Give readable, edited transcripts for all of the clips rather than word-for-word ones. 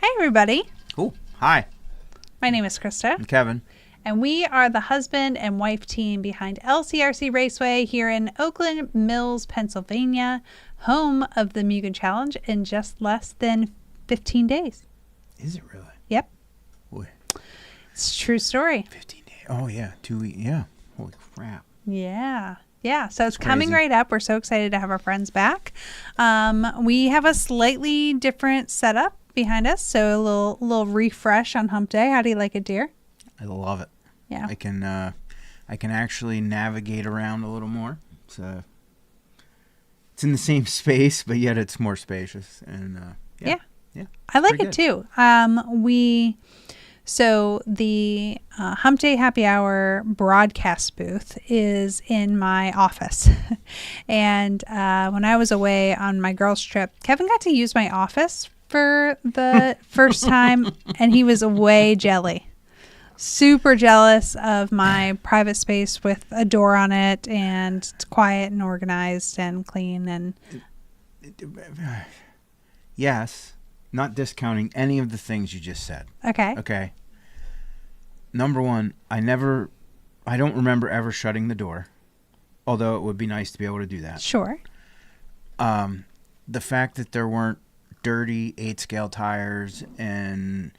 Hi, everybody. Oh, hi. My name is Christa. I'm Kevin. And we are the husband and wife team behind LCRC Raceway here in Oakland Mills, Pennsylvania, home of the Mugen Challenge in just less than 15 days. Is it really? Yep. Boy. It's a true story. 15 days. Oh, yeah. 2 weeks. Yeah. Holy crap. Yeah. Yeah. So it's That's coming crazy. right up. We're so excited to have our friends back. We have a slightly different setup behind us. So a little refresh on Hump Day. How do you like it, dear? I love it. Yeah. I can actually navigate around a little more. It's in the same space, but yet it's more spacious. And yeah. I like Pretty it too. So the Hump Day Happy Hour broadcast booth is in my office. And when I was away on my girls' trip, Kevin got to use my office for the first time, and he was way jelly. Super jealous of my private space with a door on it, and it's quiet and organized and clean. And yes, not discounting any of the things you just said. okay. Number one, I don't remember ever shutting the door, although it would be nice to be able to do that. Sure. The fact that there weren't dirty 8-scale tires and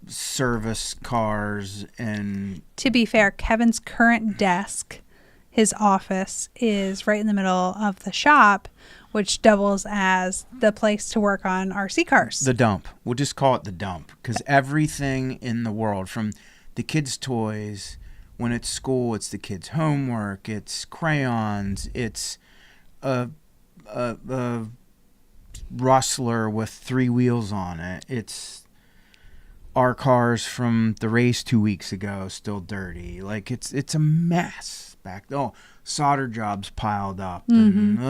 service cars and... To be fair, Kevin's current desk, his office, is right in the middle of the shop, which doubles as the place to work on RC cars. The dump. We'll just call it the dump, because everything in the world, from the kids' toys, when it's school, it's the kids' homework, it's crayons, it's a rustler with 3 wheels on it, it's our cars from the race 2 weeks ago still dirty. Like, it's a mess back there. Oh, solder jobs piled up. Mm-hmm.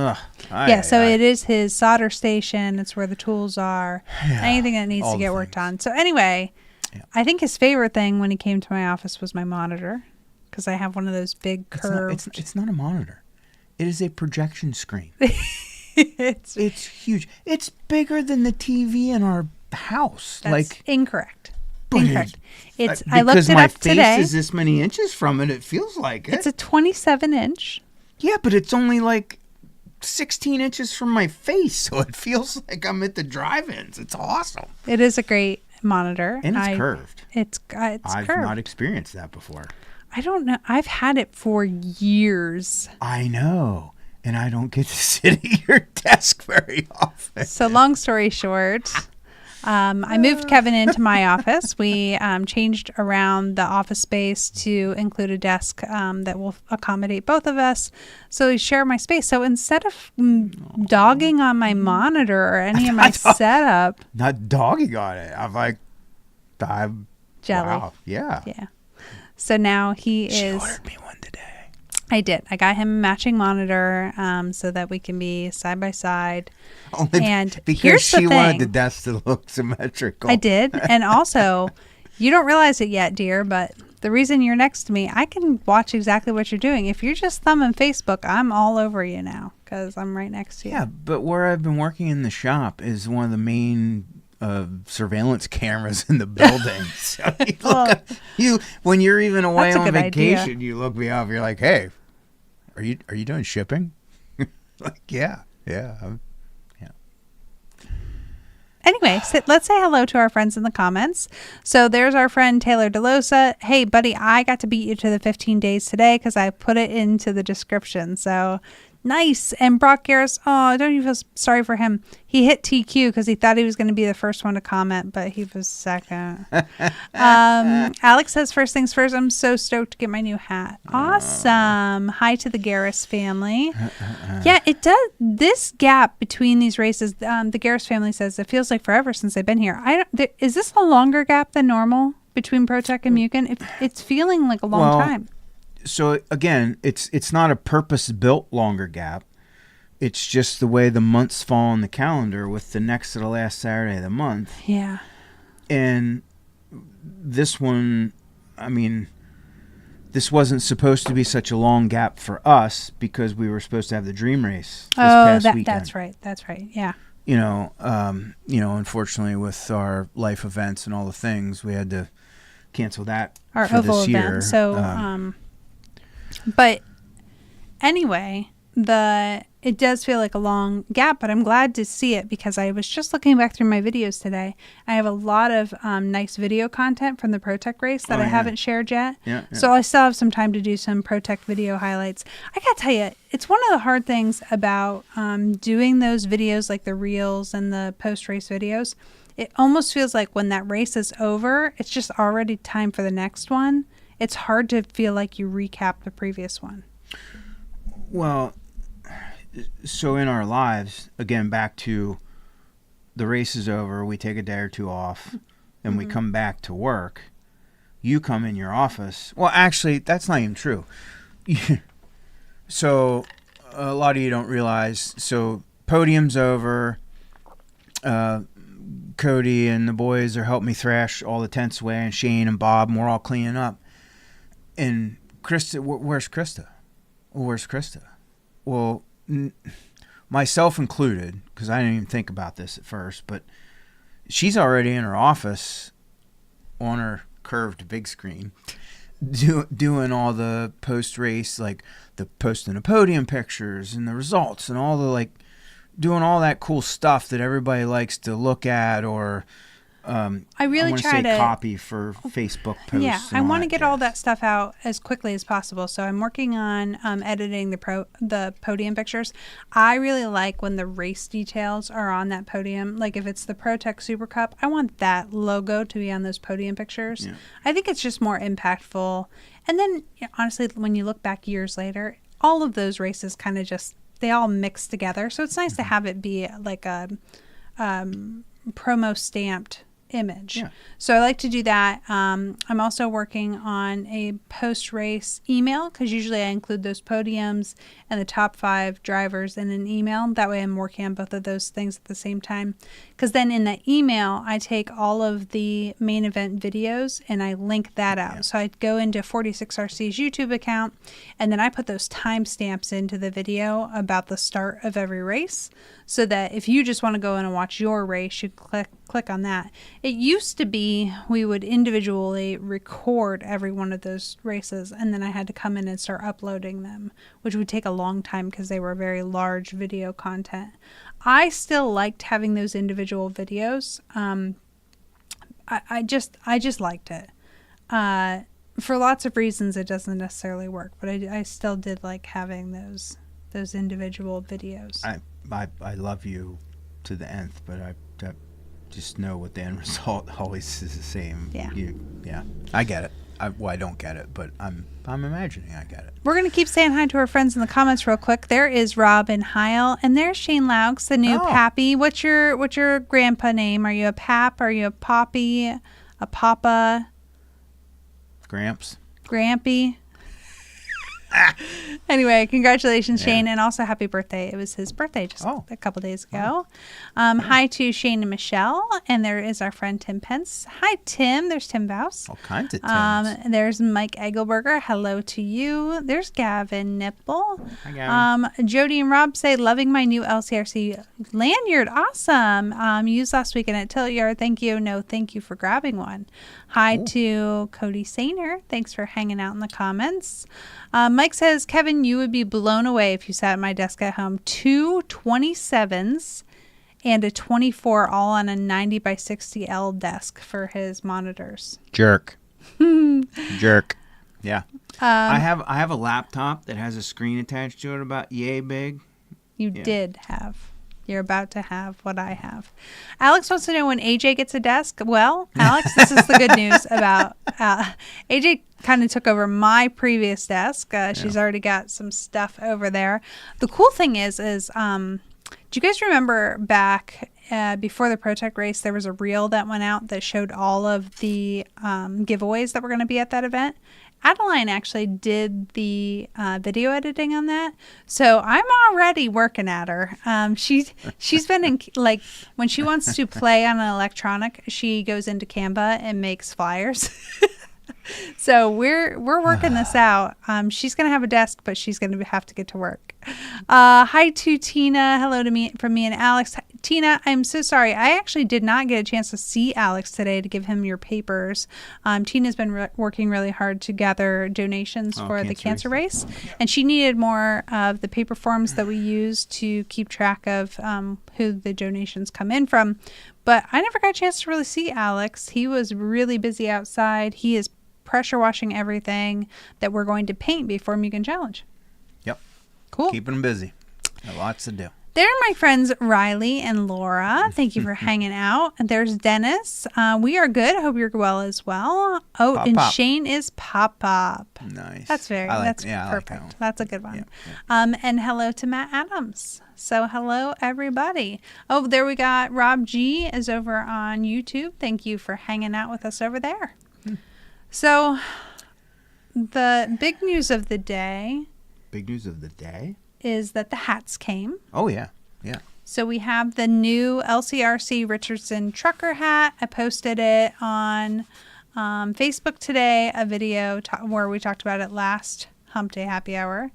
And, it is his solder station. It's where the tools are. Yeah, anything that needs to get worked on. So anyway, I think his favorite thing when he came to my office was my monitor, because I have one of those big curved... It's not a monitor. It is a projection screen. It's huge. It's bigger than the TV in our house. That's incorrect. But Incorrect. I looked it my up face today. is this many inches from it. It feels like it. It's a 27-inch. Yeah, but it's only like 16 inches from my face, so it feels like I'm at the drive-ins. It's awesome. It is a great monitor. And it's curved. It's I've curved. not experienced that before. I don't know. I've had it for years. I know. And I don't get to sit at your desk very often. So long story short, I moved Kevin into my office. We changed around the office space to include a desk that will accommodate both of us. So we share my space. So instead of dogging on my monitor or any of my setup. Not dogging on it. I'm jelly. Wow. Yeah. Yeah. So now she ordered me one today. I did. I got him a matching monitor so that we can be side by side. Only and because she wanted the desk to look symmetrical. I did. And also, you don't realize it yet, dear, but the reason you're next to me, I can watch exactly what you're doing. If you're just thumbing Facebook, I'm all over you now because I'm right next to you. Yeah, but where I've been working in the shop is one of the main surveillance cameras in the building. So when you're even away on vacation, you look me up. You're like, hey, are you doing shipping? Like, yeah. Anyway, so let's say hello to our friends in the comments. So there's our friend Taylor DeLosa. Hey, buddy, I got to beat you to the 15 days today because I put it into the description. So nice. And Brock Garris, oh, don't you feel sorry for him? He hit TQ because he thought he was going to be the first one to comment, but he was second. Alex says, first things first, I'm so stoked to get my new hat. Awesome. Hi to the Garris family. Yeah, it does. This gap between these races, the Garris family says, it feels like forever since they've been here. Is this a longer gap than normal between ProTech and Mugen? It's feeling like a long time. So again, it's not a purpose-built longer gap. It's just the way the months fall on the calendar with the next to the last Saturday of the month. Yeah. And this one, I mean, this wasn't supposed to be such a long gap for us because we were supposed to have the dream race this past weekend. That's right. Yeah. unfortunately with our life events and all the things, we had to cancel that our for oval this year. event. So, but anyway, it does feel like a long gap, but I'm glad to see it because I was just looking back through my videos today. I have a lot of nice video content from the ProTech race that I haven't shared yet. Yeah. So I still have some time to do some ProTech video highlights. I gotta tell you, it's one of the hard things about doing those videos, like the reels and the post-race videos. It almost feels like when that race is over, it's just already time for the next one. It's hard to feel like you recap the previous one. Well, so in our lives, again, back to the race is over, we take a day or two off, and we come back to work. You come in your office. Well, actually, that's not even true. So a lot of you don't realize. So podium's over. Cody and the boys are helping me thrash all the tents away, and Shane and Bob, and we're all cleaning up. And Christa, where's Christa? Where's Christa? Well, myself included, because I didn't even think about this at first, but she's already in her office on her curved big screen doing all the post-race, like the posting the podium pictures and the results and all the doing all that cool stuff that everybody likes to look at, or I really try to copy for Facebook posts. Yeah, I want to get all that stuff out as quickly as possible. So I'm working on editing the podium pictures. I really like when the race details are on that podium. Like if it's the ProTech Super Cup, I want that logo to be on those podium pictures. Yeah. I think it's just more impactful. And then honestly, when you look back years later, all of those races kind of just, they all mix together. So it's nice to have it be like a promo stamped image. Yeah. So I like to do that. I'm also working on a post-race email because usually I include those podiums and the top 5 drivers in an email. That way I'm working on both of those things at the same time. Because then in that email, I take all of the main event videos and I link that out. Yeah. So I go into 46RC's YouTube account and then I put those timestamps into the video about the start of every race so that if you just want to go in and watch your race, you click on that. It used to be we would individually record every one of those races and then I had to come in and start uploading them, which would take a long time because they were very large video content. I still liked having those individual videos. I just liked it. For lots of reasons it doesn't necessarily work, but I still did like having those individual videos. I love you to the nth, but I just know what the end result always is the same. Yeah. I get it. I don't get it, but I'm imagining I get it. We're going to keep saying hi to our friends in the comments real quick. There is Rob and Heil, and there's Shane Laux, the new Pappy. What's your grandpa name? Are you a Pap? Are you a Poppy? A Papa? Gramps. Grampy? Anyway, congratulations, Shane, and also happy birthday. It was his birthday just a couple days ago. Hi to Shane and Michelle, and there is our friend Tim Pence. Hi, Tim. There's Tim Baus. All kinds of Tims. There's Mike Egelberger. Hello to you. There's Gavin Nipple. Hi, Gavin. Jody and Rob say, loving my new LCRC lanyard. Awesome. Used last weekend at Tilt Yard. Thank you. No, thank you for grabbing one. Hi to Cody Sainer. Thanks for hanging out in the comments. Mike says, Kevin, you would be blown away if you sat at my desk at home. 2 27s and a 24 all on a 90 by 60L desk for his monitors. Jerk. Jerk. Yeah. I have a laptop that has a screen attached to it about yay big. You did have. You're about to have what I have. Alex wants to know when AJ gets a desk. Well, Alex, this is the good news about AJ kind of took over my previous desk. She's already got some stuff over there. The cool thing is do you guys remember back before the ProTech race, there was a reel that went out that showed all of the giveaways that were going to be at that event? Adeline actually did the video editing on that, so I'm already working at her. She's been in, like, when she wants to play on an electronic, she goes into Canva and makes flyers. So we're working this out. She's gonna have a desk, but she's gonna have to get to work. Hi to Tina. Hello to me from me and Alex. Tina, I'm so sorry. I actually did not get a chance to see Alex today to give him your papers. Tina's been working really hard to gather donations for the cancer race. And she needed more of the paper forms that we use to keep track of who the donations come in from. But I never got a chance to really see Alex. He was really busy outside. He is pressure washing everything that we're going to paint before Mugen Challenge. Yep. Cool. Keeping him busy. Got lots to do. There are my friends Riley and Laura. Thank you for hanging out. And there's Dennis. We are good. I hope you're well as well. Oh, Pop, and pop. Shane is Pop Pop. Nice. That's perfect. That That's a good one. Yeah. And hello to Matt Adams. So hello, everybody. Oh, there we got Rob G is over on YouTube. Thank you for hanging out with us over there. So the big news of the day. Big news of the day? Is that the hats came. Oh, yeah. Yeah. So we have the new LCRC Richardson trucker hat. I posted it on Facebook today, a video where we talked about it last Hump Day Happy Hour.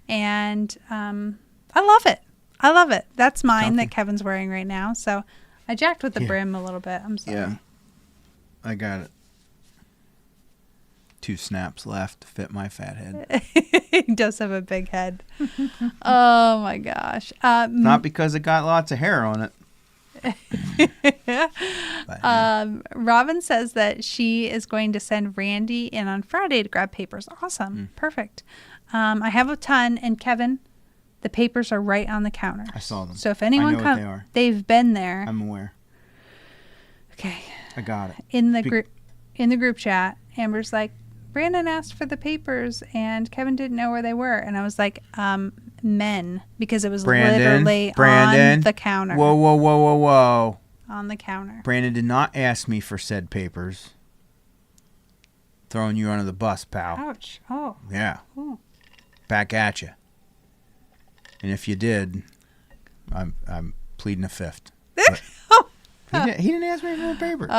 And I love it. I love it. That's mine that Kevin's wearing right now. So I jacked with the brim a little bit. I'm sorry. Yeah. I got it. 2 snaps left to fit my fat head. He does have a big head. Oh my gosh. Not because it got lots of hair on it. But, Robin says that she is going to send Randy in on Friday to grab papers. Awesome. Perfect. I have a ton. And Kevin, the papers are right on the counter. I saw them. So if anyone comes, they are. They've been there. I'm aware. Okay. I got it. In the group chat, Amber's like, Brandon asked for the papers and Kevin didn't know where they were. And I was like, men, because it was literally on the counter. Whoa. On the counter. Brandon did not ask me for said papers. Throwing you under the bus, pal. Ouch. Oh. Yeah. Ooh. Back at you. And if you did, I'm pleading a fifth. He didn't ask me for the papers.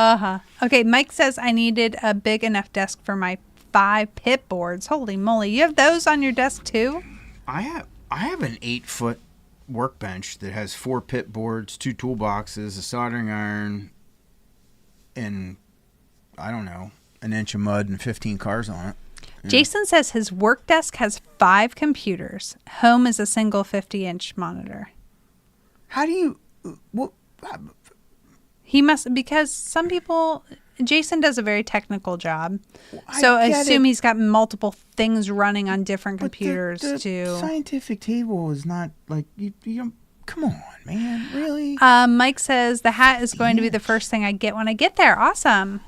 Okay, Mike says I needed a big enough desk for my 5 pit boards. Holy moly. You have those on your desk too? I have an 8-foot workbench that has 4 pit boards, 2 toolboxes, a soldering iron, and I don't know, an inch of mud and 15 cars on it. Yeah. Jason says his work desk has 5 computers. Home is a single 50-inch monitor. How do you... He must, because some people... Jason does a very technical job. So I assume he's got multiple things running on different computers too. The scientific table is not like... you don't, come on, man. Really? Mike says the hat is going to be the first thing I get when I get there. Awesome.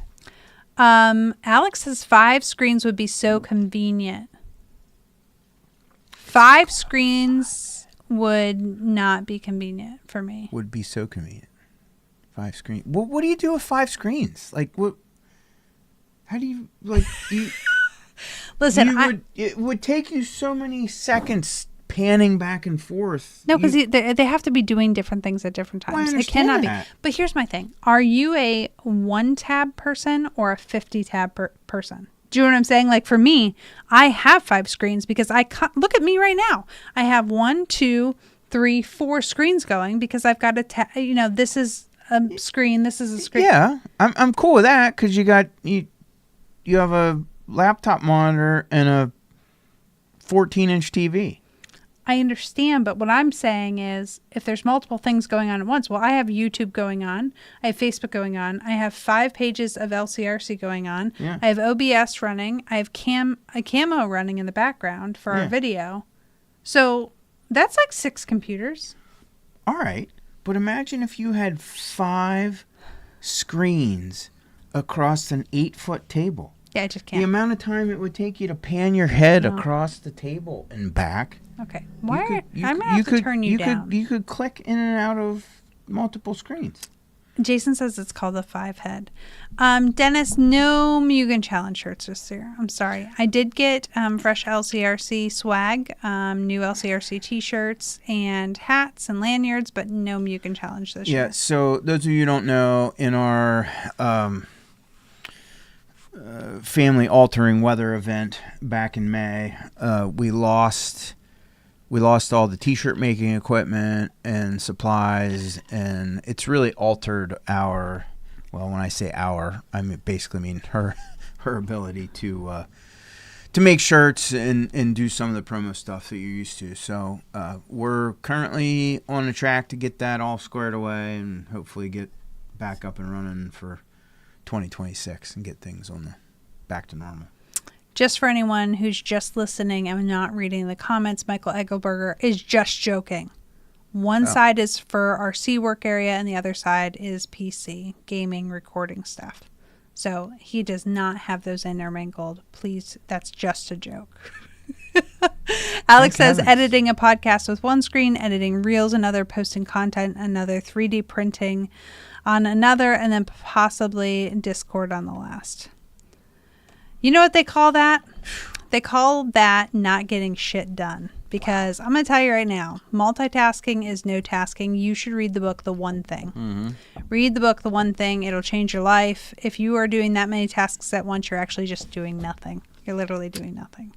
Alex says 5 screens would be so convenient. 5 screens would not be convenient for me. Would be so convenient. 5 screens. What do you do with 5 screens? Like what? How do you like? You, Listen, it would take you so many seconds panning back and forth. No, because they have to be doing different things at different times. Well, I understand it cannot that. be. But here's my thing: are you a 1-tab person or a 50-tab person? Do you know what I'm saying? Like for me, I have 5 screens because look at me right now. I have 1, 2, 3, 4 screens going because I've got a this is a screen. This is a screen. Yeah, I'm cool with that because you have a laptop monitor and a 14-inch TV. I understand, but what I'm saying is if there's multiple things going on at once, well, I have YouTube going on. I have Facebook going on. I have 5 pages of LCRC going on. Yeah. I have OBS running. I have a camo running in the background for our video. So that's like 6 computers. All right. But imagine if you had 5 screens across an 8-foot table. Yeah, I just can't. The amount of time it would take you to pan your head across the table and back. Okay. I'm going to have to turn you down. You could click in and out of multiple screens. Jason says it's called a 5-head. Dennis, no Mugen Challenge shirts this year. I'm sorry. I did get fresh LCRC swag, new LCRC t-shirts and hats and lanyards, but no Mugen Challenge this year. Yeah, so those of you who don't know, in our family-altering weather event back in May, we lost we lost all the t-shirt making equipment and supplies, and it's really altered our, well, when I say our, I basically mean her ability to make shirts and do some of the promo stuff that you're used to. So we're currently on a track to get that all squared away and hopefully get back up and running for 2026 and get things back to normal. Just for anyone who's just listening and not reading the comments, Michael Egelberger is just joking. One side is for our C work area and the other side is PC, gaming, recording stuff. So he does not have those intermingled. Please, that's just a joke. Alex says editing a podcast with one screen, editing reels, another, posting content, another, 3D printing on another, and then possibly Discord on the last. You know what they call that? They call that not getting shit done. Because I'm going to tell you right now, multitasking is no tasking. You should read the book, The One Thing. Mm-hmm. Read the book, The One Thing. It'll change your life. If you are doing that many tasks at once, you're actually just doing nothing. You're literally doing nothing.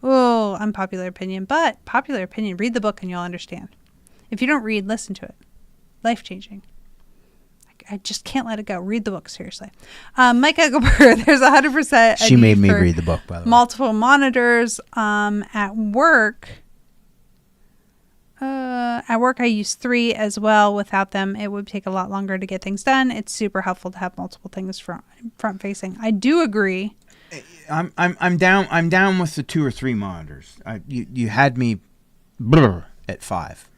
Oh, unpopular opinion. But popular opinion, read the book and you'll understand. If you don't read, listen to it. Life-changing. I just can't let it go. Read the book, seriously. Mike Egelberg, there's 100%. She made me read the book, by the way. Multiple monitors. At work, I use 3 as well. Without them, it would take a lot longer to get things done. It's super helpful to have multiple things front facing. I do agree. I'm down with the 2 or 3 monitors. You had me at 5.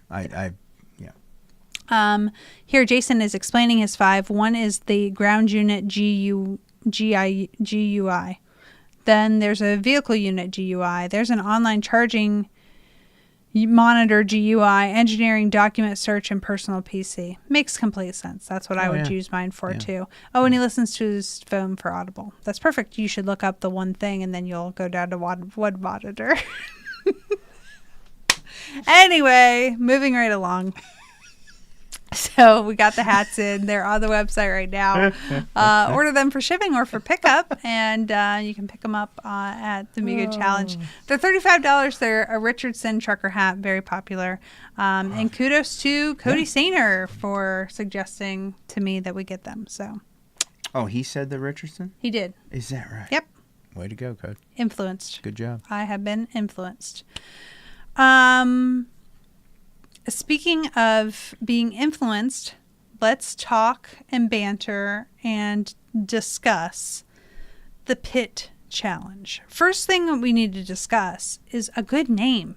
Here Jason is explaining his 5. One is the ground unit GUI. Then there's a vehicle unit GUI. There's an online charging monitor GUI, engineering, document search, and personal PC. Makes complete sense. That's what I would use mine for too. Oh, and he listens to his phone for Audible. That's perfect. You should look up The One Thing and then you'll go down to one monitor. Anyway, moving right along. So we got the hats in. They're on the website right now. Order them for shipping or for pickup, and you can pick them up at the Mugen Challenge. They're $35. They're a Richardson trucker hat, very popular. And kudos to Cody Sainer for suggesting to me that we get them. So. Oh, he said the Richardson? He did. Is that right? Yep. Way to go, Cody. Influenced. Good job. I have been influenced. Speaking of being influenced, let's talk and banter and discuss the Pit Challenge. First thing we need to discuss is a good name.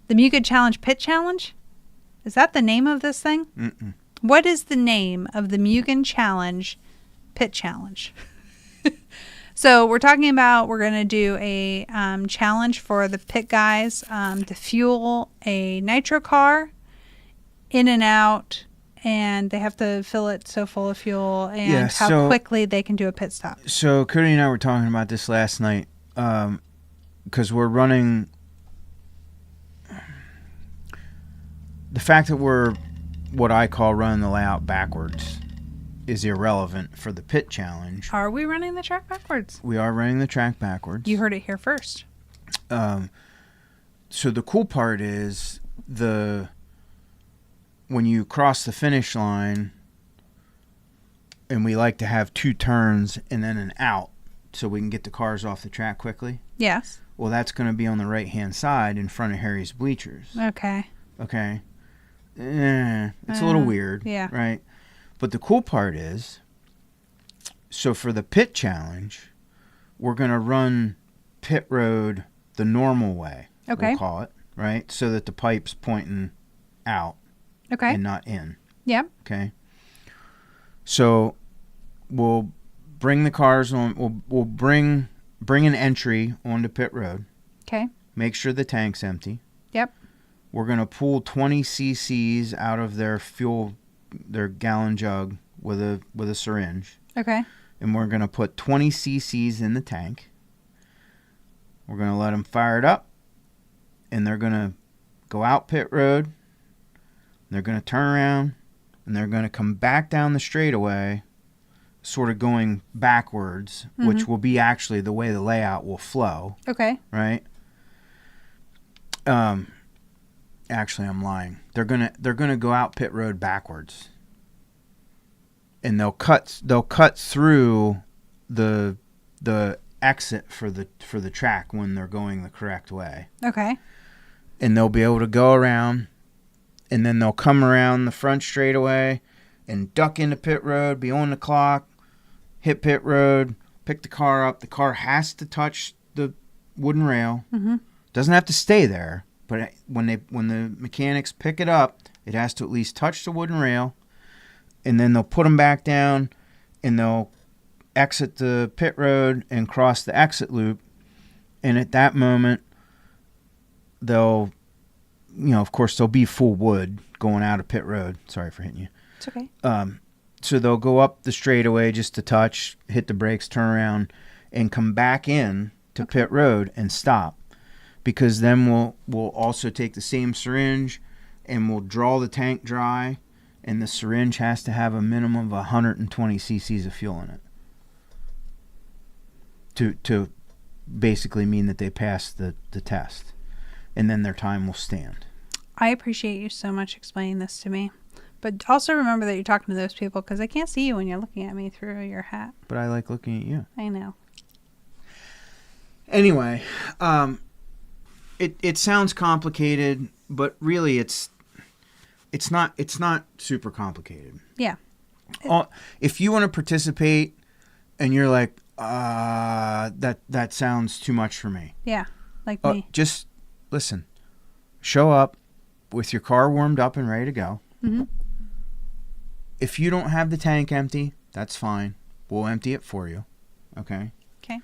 The Mugen Challenge Pit Challenge? Is that the name of this thing? Mm-mm. What is the name of the Mugen Challenge Pit Challenge? So we're talking about we're going to do a challenge for the pit guys to fuel a Nitro car in and out, and they have to fill it so full of fuel and how quickly they can do a pit stop. So Cody and I were talking about this last night because we're running. The fact that we're what I call running the layout backwards is irrelevant for the pit challenge. Are we running the track backwards? We are running the track backwards. You heard it here first. So the cool part is when you cross the finish line, and we like to have 2 turns and then an out so we can get the cars off the track quickly. Yes. Well, that's going to be on the right-hand side in front of Harry's bleachers. Okay. It's a little weird. Yeah. Right? But the cool part is, so for the pit challenge, we're going to run pit road the normal way. Okay. We'll call it, right? So that the pipe's pointing out. Okay. And not in. Yep. Okay. So we'll bring the cars on. We'll bring an entry onto pit road. Okay. Make sure the tank's empty. Yep. We're going to pull 20 cc's out of their gallon jug with a syringe. Okay. And we're going to put 20 cc's in the tank. We're going to let them fire it up. And they're going to go out pit road. They're going to turn around, and they're going to come back down the straightaway, sort of going backwards, which will be actually the way the layout will flow. Okay. Right? Actually, I'm lying. They're gonna go out pit road backwards, and they'll cut through the exit for the track when they're going the correct way. Okay. And they'll be able to go around, and then they'll come around the front straightaway and duck into pit road, be on the clock, hit pit road, pick the car up. The car has to touch the wooden rail. Mm-hmm. Doesn't have to stay there. But when the mechanics pick it up, it has to at least touch the wooden rail, and then they'll put them back down, and they'll exit the pit road and cross the exit loop. And at that moment, they'll, of course, they'll be full wood going out of pit road. Sorry for hitting you. It's okay. So they'll go up the straightaway just to touch, hit the brakes, turn around, and come back in to pit road and stop. Because then we'll also take the same syringe and we'll draw the tank dry, and the syringe has to have a minimum of 120 cc's of fuel in it to basically mean that they passed the test, and then their time will stand. I appreciate you so much explaining this to me, but also remember that you're talking to those people because I can't see you when you're looking at me through your hat. But I like looking at you. I know. Anyway, It sounds complicated, but really it's not super complicated. Yeah. If you want to participate and you're like, that sounds too much for me. Yeah, like me. Just listen. Show up with your car warmed up and ready to go. Mm-hmm. If you don't have the tank empty, that's fine. We'll empty it for you. Okay? Okay.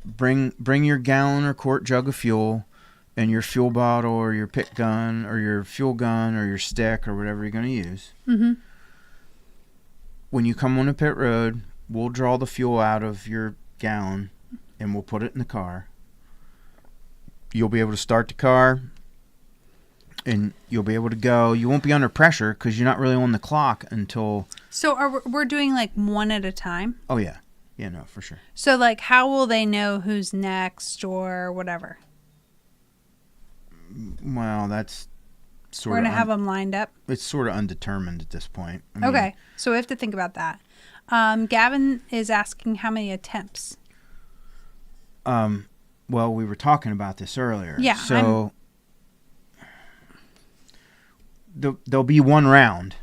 Bring your gallon or quart jug of fuel, and your fuel bottle or your pit gun or your fuel gun or your stick or whatever you're going to use. Mm-hmm. When you come on the pit road, we'll draw the fuel out of your gallon and we'll put it in the car. You'll be able to start the car and you'll be able to go. You won't be under pressure because you're not really on the clock until... So we're doing like one at a time? Oh, yeah. Yeah, no, for sure. So like how will they know who's next or whatever? Well, that's sort We're of... going to have them lined up? It's sort of undetermined at this point. Okay, so we have to think about that. Gavin is asking how many attempts. Well, we were talking about this earlier. Yeah. So there'll be one round.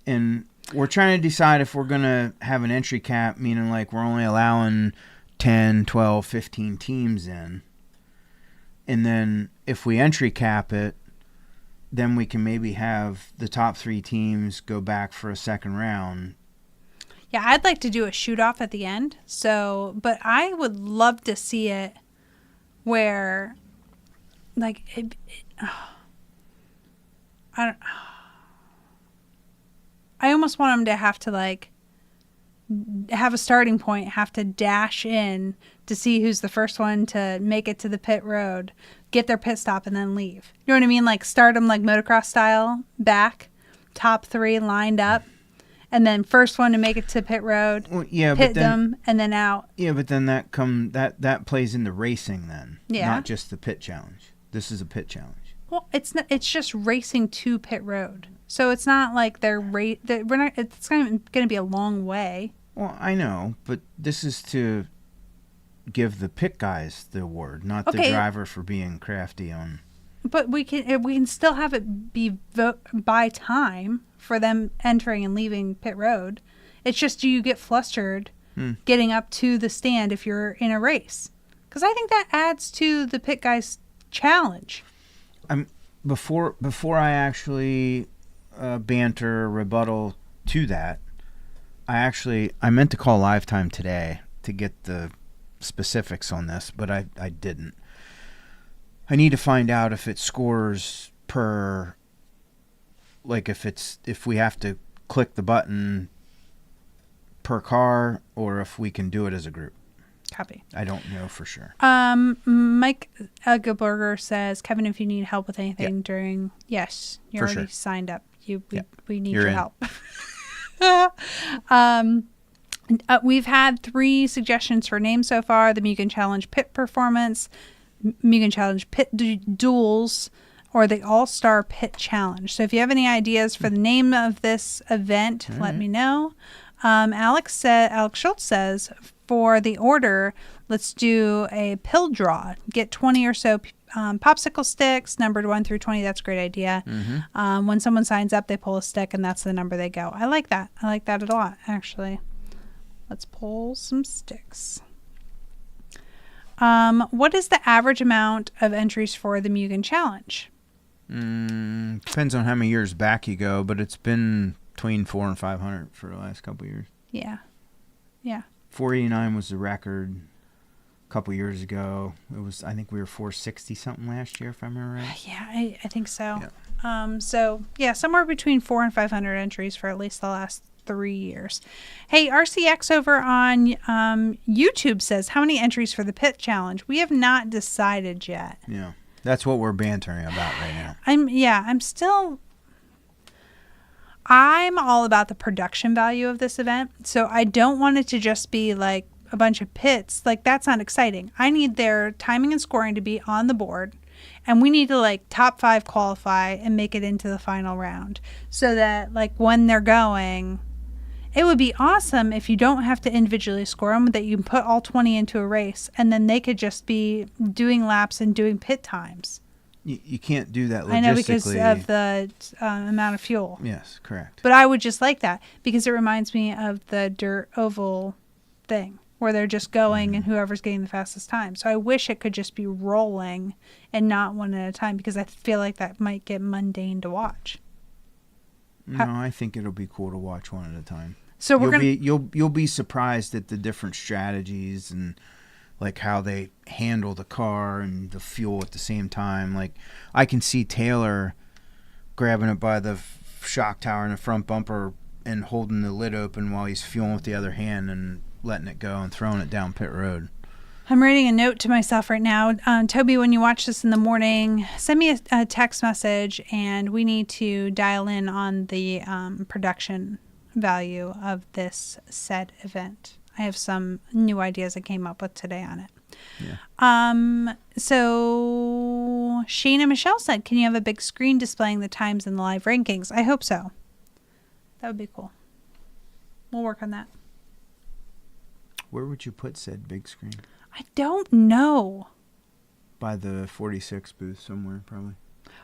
And we're trying to decide if we're going to have an entry cap, meaning like we're only allowing 10, 12, 15 teams in. And then if we entry cap it, then we can maybe have the top 3 teams go back for a second round. Yeah, I'd like to do a shoot-off at the end. So, but I would love to see it where, like, I almost want them to have to, like, have a starting point, have to dash in to see who's the first one to make it to the pit road, get their pit stop, and then leave. You know what I mean? Like start them like motocross style, back, top 3 lined up, and then first one to make it to pit road, pit them, and then out. Yeah, but then that plays into racing then, yeah. Not just the pit challenge. This is a pit challenge. Well, it's not. It's just racing to pit road, so it's not like we're not. It's going to be a long way. Well, I know, but this is to give the pit guys the award, not the driver for being crafty on. But we can still have it be by time for them entering and leaving pit road. It's just, do you get flustered getting up to the stand if you're in a race? Because I think that adds to the pit guys' challenge. Before I actually banter rebuttal to that, I meant to call Lifetime today to get the specifics on this, but I didn't. I need to find out if it scores per, like if we have to click the button per car or if we can do it as a group. Copy. I don't know for sure. Mike Eggeberger says, Kevin, if you need help with anything during, yes, you're already signed up. We need your help. We've had 3 suggestions for names so far: the Mugen Challenge Pit Performance, Mugen Challenge Pit Duels, or the All-Star Pit Challenge. So if you have any ideas for the name of this event, let me know. Alex Schultz says, for the order, let's do a pill draw. Get 20 or so popsicle sticks, numbered 1 through 20. That's a great idea. When someone signs up, they pull a stick, and that's the number they go. I like that. I like that a lot, actually. Let's pull some sticks. What is the average amount of entries for the Mugen Challenge? Depends on how many years back you go, but it's been between 400 and 500 for the last couple of years. Yeah. 489 was the record a couple years ago. I think we were 460 something last year, if I remember right. Yeah, I think so. Yeah. Somewhere between 400 and 500 entries for at least the last 3 years. Hey, RCX over on YouTube says, how many entries for the Pit Challenge? We have not decided yet. Yeah. That's what we're bantering about right now. I'm all about the production value of this event. So I don't want it to just be like a bunch of pits. Like, that's not exciting. I need their timing and scoring to be on the board. And we need to like top 5 qualify and make it into the final round. So that like when they're going, it would be awesome if you don't have to individually score them, that you can put all 20 into a race, and then they could just be doing laps and doing pit times. You can't do that logistically. I know, because of the amount of fuel. Yes, correct. But I would just like that, because it reminds me of the dirt oval thing where they're just going and whoever's getting the fastest time. So I wish it could just be rolling and not one at a time, because I feel like that might get mundane to watch. No, I think it'll be cool to watch one at a time. So you'll be surprised at the different strategies and like how they handle the car and the fuel at the same time. Like, I can see Taylor grabbing it by the shock tower and the front bumper and holding the lid open while he's fueling with the other hand and letting it go and throwing it down pit road. I'm writing a note to myself right now. Toby, when you watch this in the morning, send me a text message, and we need to dial in on the production value of this said event. I have some new ideas I came up with today on it. Yeah. So Shane and Michelle said, can you have a big screen displaying the times and the live rankings? I hope so. That would be cool. We'll work on that. Where would you put said big screen? I don't know. By the 46 booth somewhere, probably.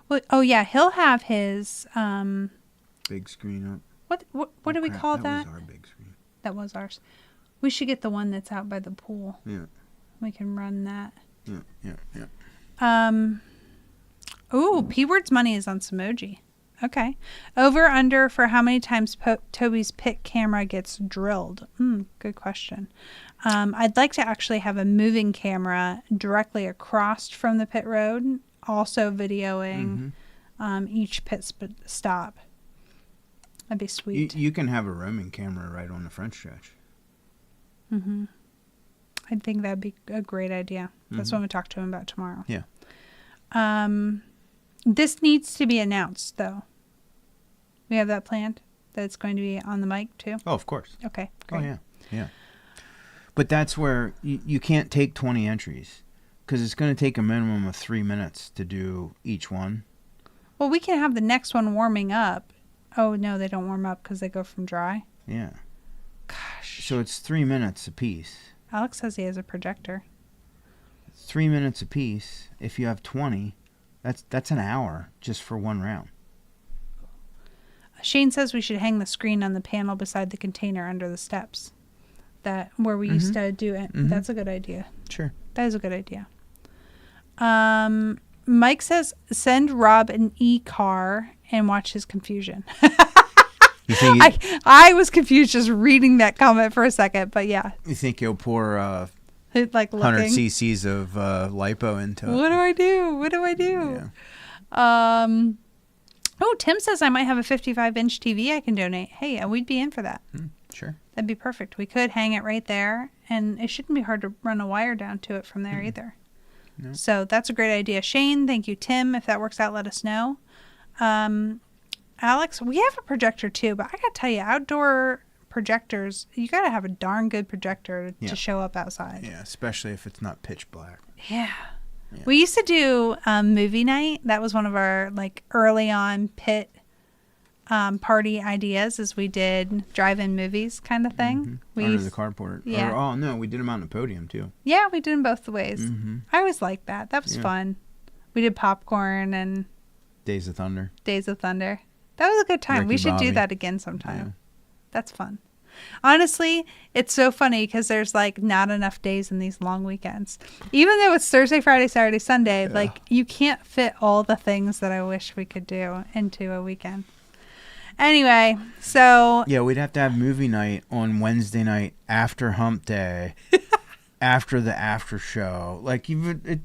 Well, oh yeah, he'll have his big screen up. What do we call that? That was our big screen. That was ours. We should get the one that's out by the pool. Yeah. We can run that. Yeah. Ooh, P-Word's money is on Samoji. Okay. Over, under for how many times Toby's pit camera gets drilled? Good question. I'd like to actually have a moving camera directly across from the pit road, also videoing each pit stop. That'd be sweet. You can have a roaming camera right on the front stretch. I think that'd be a great idea. That's what I'm going to talk to him about tomorrow. Yeah. This needs to be announced, though. We have that planned? That it's going to be on the mic, too? Oh, of course. Okay, great. Oh, yeah. Yeah. But that's where you can't take 20 entries, because it's going to take a minimum of 3 minutes to do each one. Well, we can have the next one warming up. Oh, no, they don't warm up because they go from dry? Yeah. Gosh. So it's 3 minutes apiece. Alex says he has a projector. 3 minutes apiece. If you have 20, that's an hour just for one round. Shane says we should hang the screen on the panel beside the container under the steps. That where we used to do it. That's a good idea. Sure. That is a good idea. Mike says send Rob an e-car and watch his confusion. I was confused just reading that comment for a second, but yeah. You think he'll pour like 100 cc's of lipo into it? What do I do? Yeah. Oh, Tim says I might have a 55-inch TV I can donate. Hey, we'd be in for that. Sure. That'd be perfect. We could hang it right there, and it shouldn't be hard to run a wire down to it from there either. No. So that's a great idea. Shane, thank you. Tim, if that works out, let us know. Alex, we have a projector too, but I got to tell you, outdoor projectors, you got to have a darn good projector to show up outside. Yeah, especially if it's not pitch black. Yeah. Yeah. We used to do movie night. That was one of our like early on pit party ideas. Is we did drive-in movies kind of thing. Mm-hmm. Under the carport. Yeah. Oh no, we did them on the podium too. Yeah, we did them both the ways. Mm-hmm. I always liked that. That was fun. We did popcorn and Days of Thunder. That was a good time. Ricky We should Bobby. do that again sometime. Yeah. That's fun. Honestly, it's so funny because there's like not enough days in these long weekends. Even though it's Thursday, Friday, Saturday, Sunday, like you can't fit all the things that I wish we could do into a weekend. Anyway, so yeah, we'd have to have movie night on Wednesday night after Hump Day, after the after show. Like you'd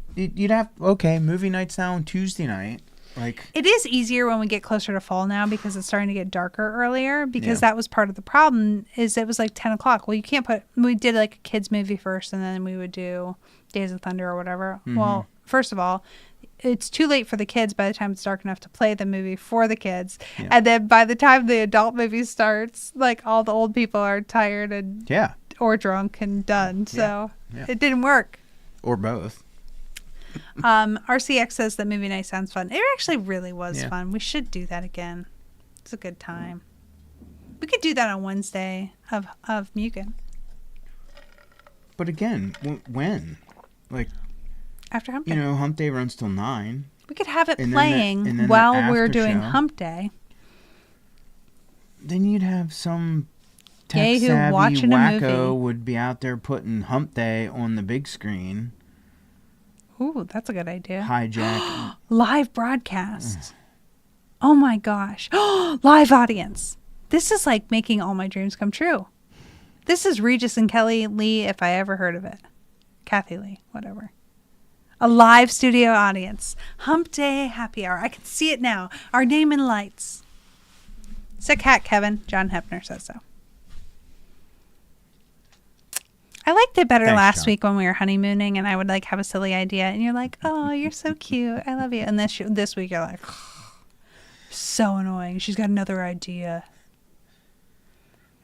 have movie nights now on Tuesday night. Like it is easier when we get closer to fall now because it's starting to get darker earlier because that was part of the problem is it was like 10 o'clock. Well, you can't we did like a kids movie first and then we would do Days of Thunder or whatever. Mm-hmm. Well, first of all, it's too late for the kids by the time it's dark enough to play the movie for the kids. Yeah. And then by the time the adult movie starts, like all the old people are tired and or drunk and done. So it didn't work. Or both. RCX says that movie night sounds fun. It actually really was fun. We should do that again. It's a good time. We could do that on Wednesday of Mugen. But again, when? Like after Hump Day. Hump Day runs till 9. We could have it playing while we're doing Hump Day. Then you'd have some tech-savvy wacko would be out there putting Hump Day on the big screen. Ooh, that's a good idea. Hijack. Live broadcasts. Oh my gosh. Live audience. This is like making all my dreams come true. This is Regis and Kelly Lee, if I ever heard of it. Kathy Lee, whatever. A live studio audience. Hump Day happy hour. I can see it now. Our name in lights. Sick hat, Kevin. John Hepner says so. I liked it better last week when we were honeymooning and I would like have a silly idea and you're like, oh, you're so cute. I love you. And this week you're like, oh, so annoying. She's got another idea.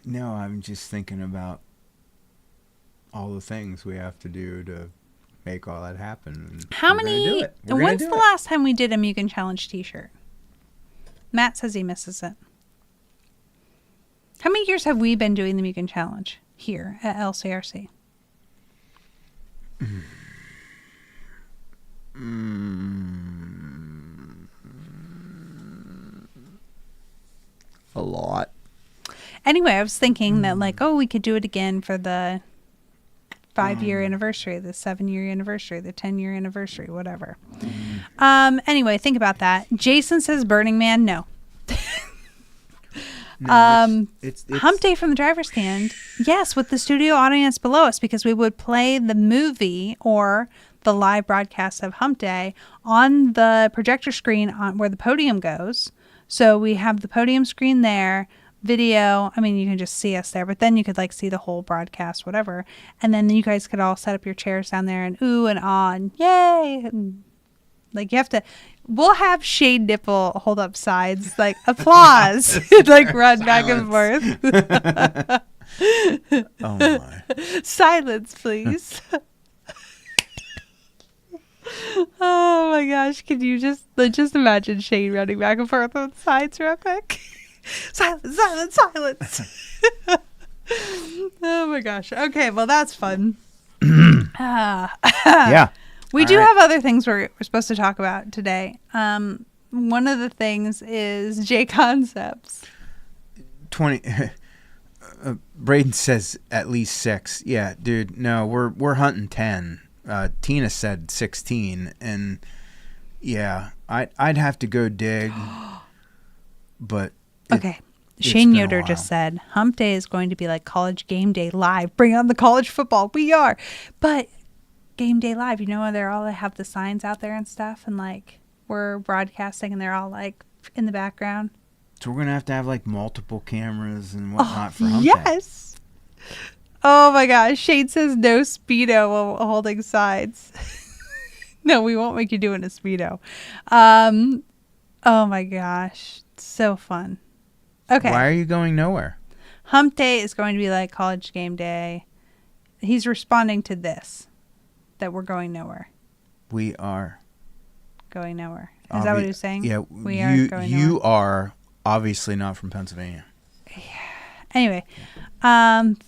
No, I'm just thinking about all the things we have to do to make all that happen. When's the last time we did a Mugen Challenge t-shirt? Matt says he misses it. How many years have we been doing the Mugen Challenge here at LCRC? A lot. Anyway, I was thinking that we could do it again for the 5-year anniversary, the 7-year anniversary, the 10-year anniversary, whatever. Anyway, think about that. Jason says Burning Man. No. It's Hump Day from the driver's stand. Yes, with the studio audience below us because we would play the movie or the live broadcast of Hump Day on the projector screen on where the podium goes. So we have the podium screen there, video. I mean, you can just see us there, but then you could like see the whole broadcast, whatever. And then you guys could all set up your chairs down there and ooh and ah and yay. And, like you have to. We'll have Shade Nipple hold up sides, like applause, like run back and forth. Oh my! Silence, please. Oh my gosh! Can you just imagine Shade running back and forth on sides real quick? Silence! Silence! Silence! Oh my gosh! Okay, well that's fun. Yeah. We do have other things we're supposed to talk about today. One of the things is J Concepts. 20. Braden says at least 6. Yeah, dude. No, we're hunting 10. Tina said 16, and yeah, I'd have to go dig. But okay. Shane Yoder just said Hump Day is going to be like College Game Day live. Bring on the college football. We are, but. Game Day Live, they're all have the signs out there and stuff, and like we're broadcasting and they're all like in the background. So we're gonna have like multiple cameras and whatnot for Hump Day. Yes. Oh my gosh, Shade says no Speedo while holding sides. No, we won't make you do it in a Speedo. Oh my gosh, so fun. Okay. Why are you going nowhere? Hump Day is going to be like College Game Day. He's responding to this. That we're going nowhere. We are going nowhere. Is that what he was saying? Yeah. We are going nowhere. You are obviously not from Pennsylvania. Yeah. Anyway,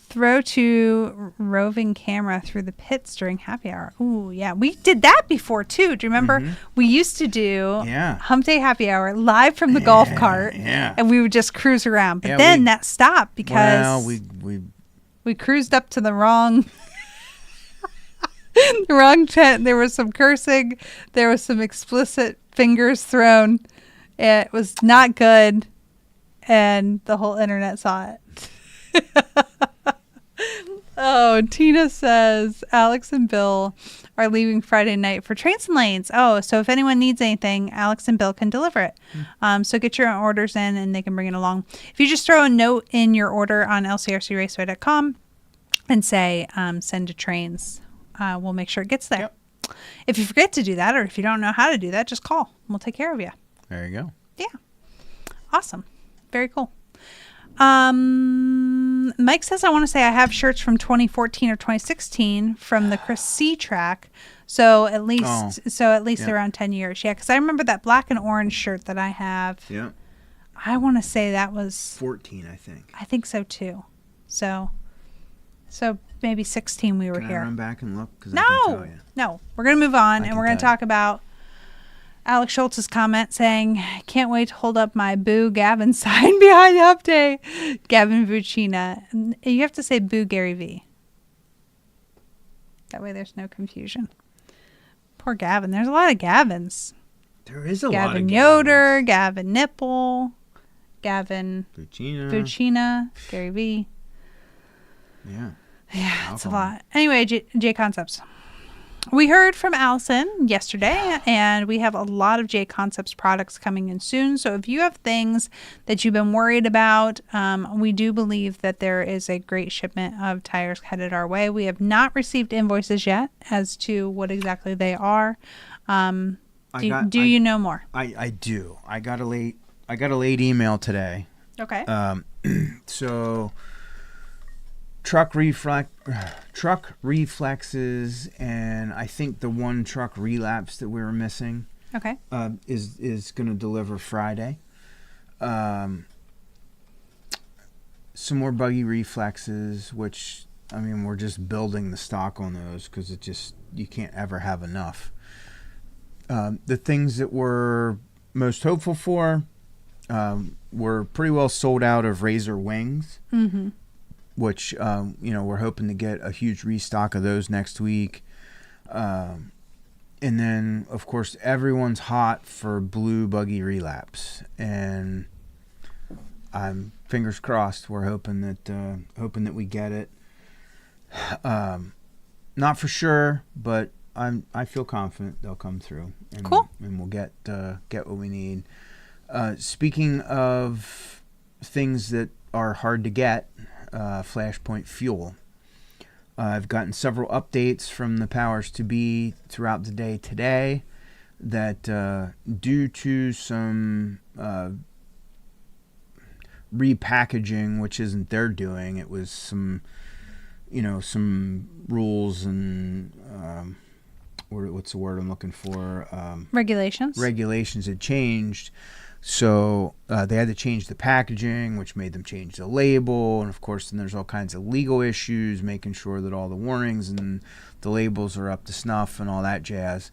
throw to roving camera through the pits during happy hour. Ooh, yeah. We did that before, too. Do you remember? We used to do Hump Day happy hour live from the golf cart. Yeah. And we would just cruise around. But then that stopped because we cruised up to the wrong... the wrong tent. There was some cursing. There was some explicit fingers thrown. It was not good. And the whole internet saw it. Oh, Tina says Alex and Bill are leaving Friday night for Trains and Lanes. Oh, so if anyone needs anything, Alex and Bill can deliver it. So get your orders in and they can bring it along. If you just throw a note in your order on lcrcraceway.com and say send to Trains, we'll make sure it gets there. Yep. If you forget to do that or if you don't know how to do that, just call. We'll take care of you. There you go. Yeah. Awesome. Very cool. Mike says, I want to say I have shirts from 2014 or 2016 from the Chris C track. So at least around 10 years. Yeah, because I remember that black and orange shirt that I have. Yeah. I want to say that was 14, I think. I think so too. So maybe 16 we were here. Can I run back and look? I can tell you. No. We're going to move on and we're going to talk about Alex Schultz's comment saying, can't wait to hold up my Boo Gavin sign behind Hump Day. Gavin Vucina. You have to say Boo Gary V. That way there's no confusion. Poor Gavin. There's a lot of Gavins. There is a lot of Gavin Gavins. Yoder, Gavin Nipple, Gavin Vucina, Gary V. Yeah. Yeah, it's a lot. Anyway, J Concepts. We heard from Allison yesterday, and we have a lot of J Concepts products coming in soon. So if you have things that you've been worried about, we do believe that there is a great shipment of tires headed our way. We have not received invoices yet as to what exactly they are. Do you know more? I do. I got a late email today. Okay. So truck reflexes, and I think the one truck relapse that we were missing. Okay. Is going to deliver Friday. Some more buggy reflexes, which we're just building the stock on those because you can't ever have enough. The things that we're most hopeful for, we're pretty well sold out of Razor wings. Mm-hmm. Which, we're hoping to get a huge restock of those next week. And then, of course, everyone's hot for blue buggy relapse. And I'm fingers crossed. We're hoping that we get it. Not for sure, but I feel confident they'll come through. And, cool. And we'll get what we need. Speaking of things that are hard to get, Flashpoint fuel. I've gotten several updates from the powers to be throughout the day today that due to some repackaging, which isn't their doing, it was some rules and what's the word I'm looking for? Regulations had changed. So they had to change the packaging, which made them change the label. And, of course, then there's all kinds of legal issues, making sure that all the warnings and the labels are up to snuff and all that jazz.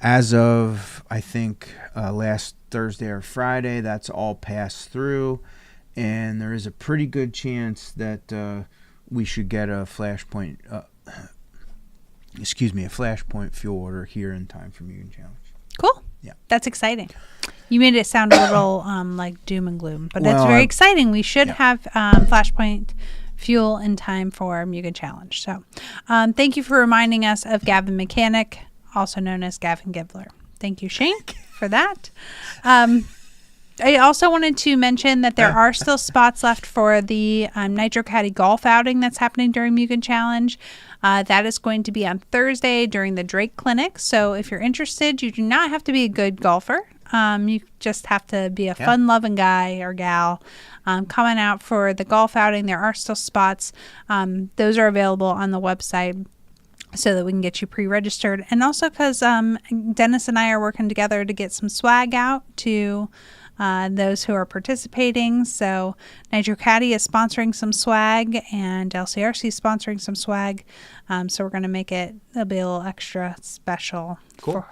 As of, I think, last Thursday or Friday, that's all passed through. And there is a pretty good chance that we should get a Flashpoint fuel order here in time for Mugen Challenge. Cool. Yeah. That's exciting. You made it sound a little like doom and gloom, but it's very exciting. We should have Flashpoint fuel in time for Mugen Challenge. So thank you for reminding us of Gavin Mechanic, also known as Gavin Gibbler. Thank you, Shank, for that. I also wanted to mention that there are still spots left for the Nitro Caddy golf outing that's happening during Mugen Challenge. That is going to be on Thursday during the Drake Clinic. So if you're interested, you do not have to be a good golfer. You just have to be a fun-loving guy or gal coming out for the golf outing. There are still spots. Those are available on the website. so that we can get you pre-registered. And also because Dennis and I are working together to get some swag out to those who are participating. So Nitro Caddy is sponsoring some swag, and LCRC is sponsoring some swag. So we're going to make it a little extra special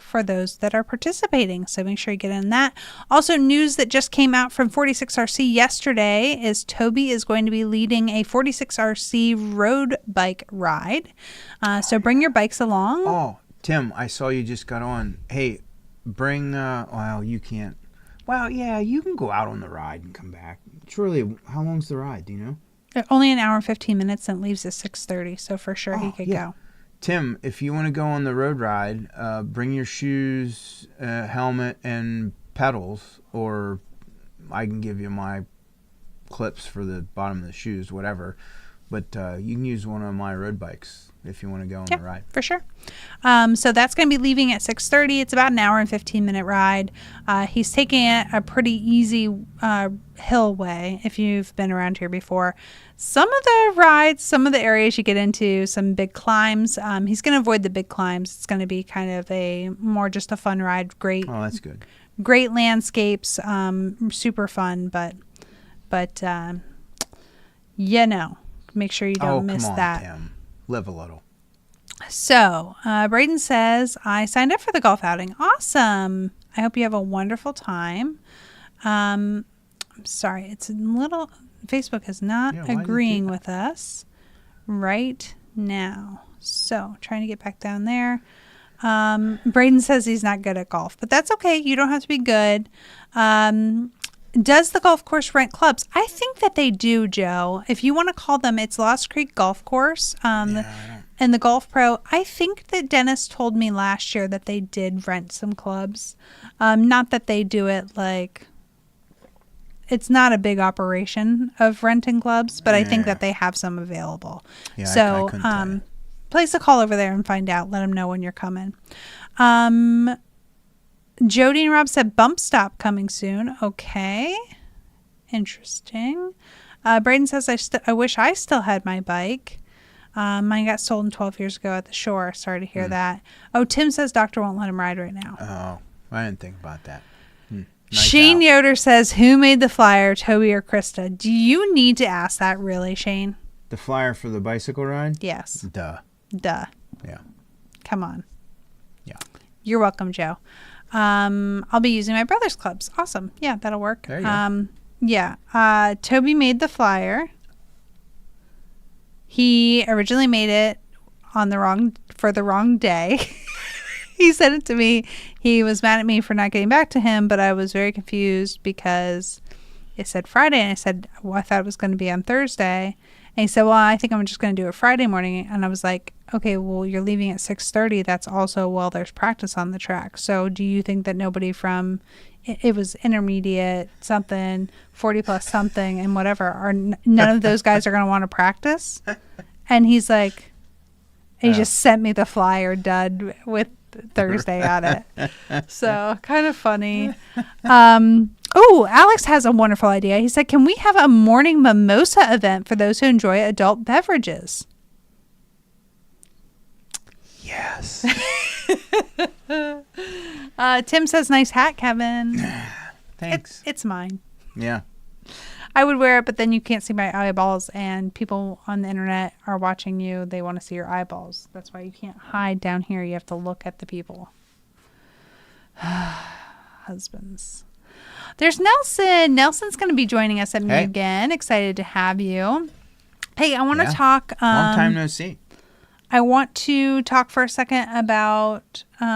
for those that are participating. So make sure you get in that. Also, news that just came out from 46RC yesterday is Toby is going to be leading a 46RC road bike ride. So bring your bikes along. Oh, Tim, I saw you just got on. Hey, bring, well, you can't. Well, yeah, you can go out on the ride and come back. Surely, how long's the ride? Do you know? Only an hour and 15 minutes, and it leaves at 6:30. So for sure he could go. Tim, if you want to go on the road ride, bring your shoes, helmet, and pedals, or I can give you my clips for the bottom of the shoes, whatever. But you can use one of my road bikes if you want to go on the ride. For sure. So that's going to be leaving at 6:30. It's about an hour and 15-minute ride. He's taking it a pretty easy hill way if you've been around here before. Some of the rides, some of the areas you get into, some big climbs. He's going to avoid the big climbs. It's going to be kind of more just a fun ride. Great. Oh, that's good. Great landscapes. Super fun, but make sure you don't miss that. Tim. Live a little. So, Braden says, I signed up for the golf outing. Awesome. I hope you have a wonderful time. I'm sorry. It's a little... Facebook is not agreeing with us right now. So, trying to get back down there. Braden says he's not good at golf, but that's okay. You don't have to be good. Does the golf course rent clubs? I think that they do, Joe. If you want to call them, it's Lost Creek Golf Course and the Golf Pro. I think that Dennis told me last year that they did rent some clubs. Not that they do it like... It's not a big operation of renting clubs, but I think that they have some available. Yeah, so place a call over there and find out. Let them know when you're coming. Jody and Rob said bump stop coming soon. Okay. Interesting. Braden says, I wish I still had my bike. Mine got stolen 12 years ago at the shore. Sorry to hear that. Oh, Tim says doctor won't let him ride right now. Oh, I didn't think about that. Nice Shane Yoder says, who made the flyer, Toby or Christa? Do you need to ask that really, Shane? The flyer for the bicycle ride? Yes. Duh. Yeah. Come on. Yeah. You're welcome, Joe. I'll be using my brother's clubs. Awesome. Yeah, that'll work. There you go. Yeah. Toby made the flyer. He originally made it for the wrong day. He sent it to me. He was mad at me for not getting back to him, but I was very confused because it said Friday, and I said, well, I thought it was going to be on Thursday. And he said, well, I think I'm just going to do it Friday morning. And I was like, okay, well, you're leaving at 6:30. That's also, there's practice on the track. So do you think that nobody from, it was intermediate something, 40 plus something, and whatever, none of those guys are going to want to practice? And he's like, he just sent me the flyer dud with Thursday on it. So kind of funny. Alex has a wonderful idea. He said, can we have a morning mimosa event for those who enjoy adult beverages? Yes. Tim says, nice hat, Kevin. Thanks. It's mine. Yeah. I would wear it, but then you can't see my eyeballs, and people on the internet are watching you. They want to see your eyeballs. That's why you can't hide down here. You have to look at the people. Husbands. There's Nelson. Nelson's going to be joining us at Mugen. Excited to have you. Hey, I want to talk. Long time no see. I want to talk for a second about, it's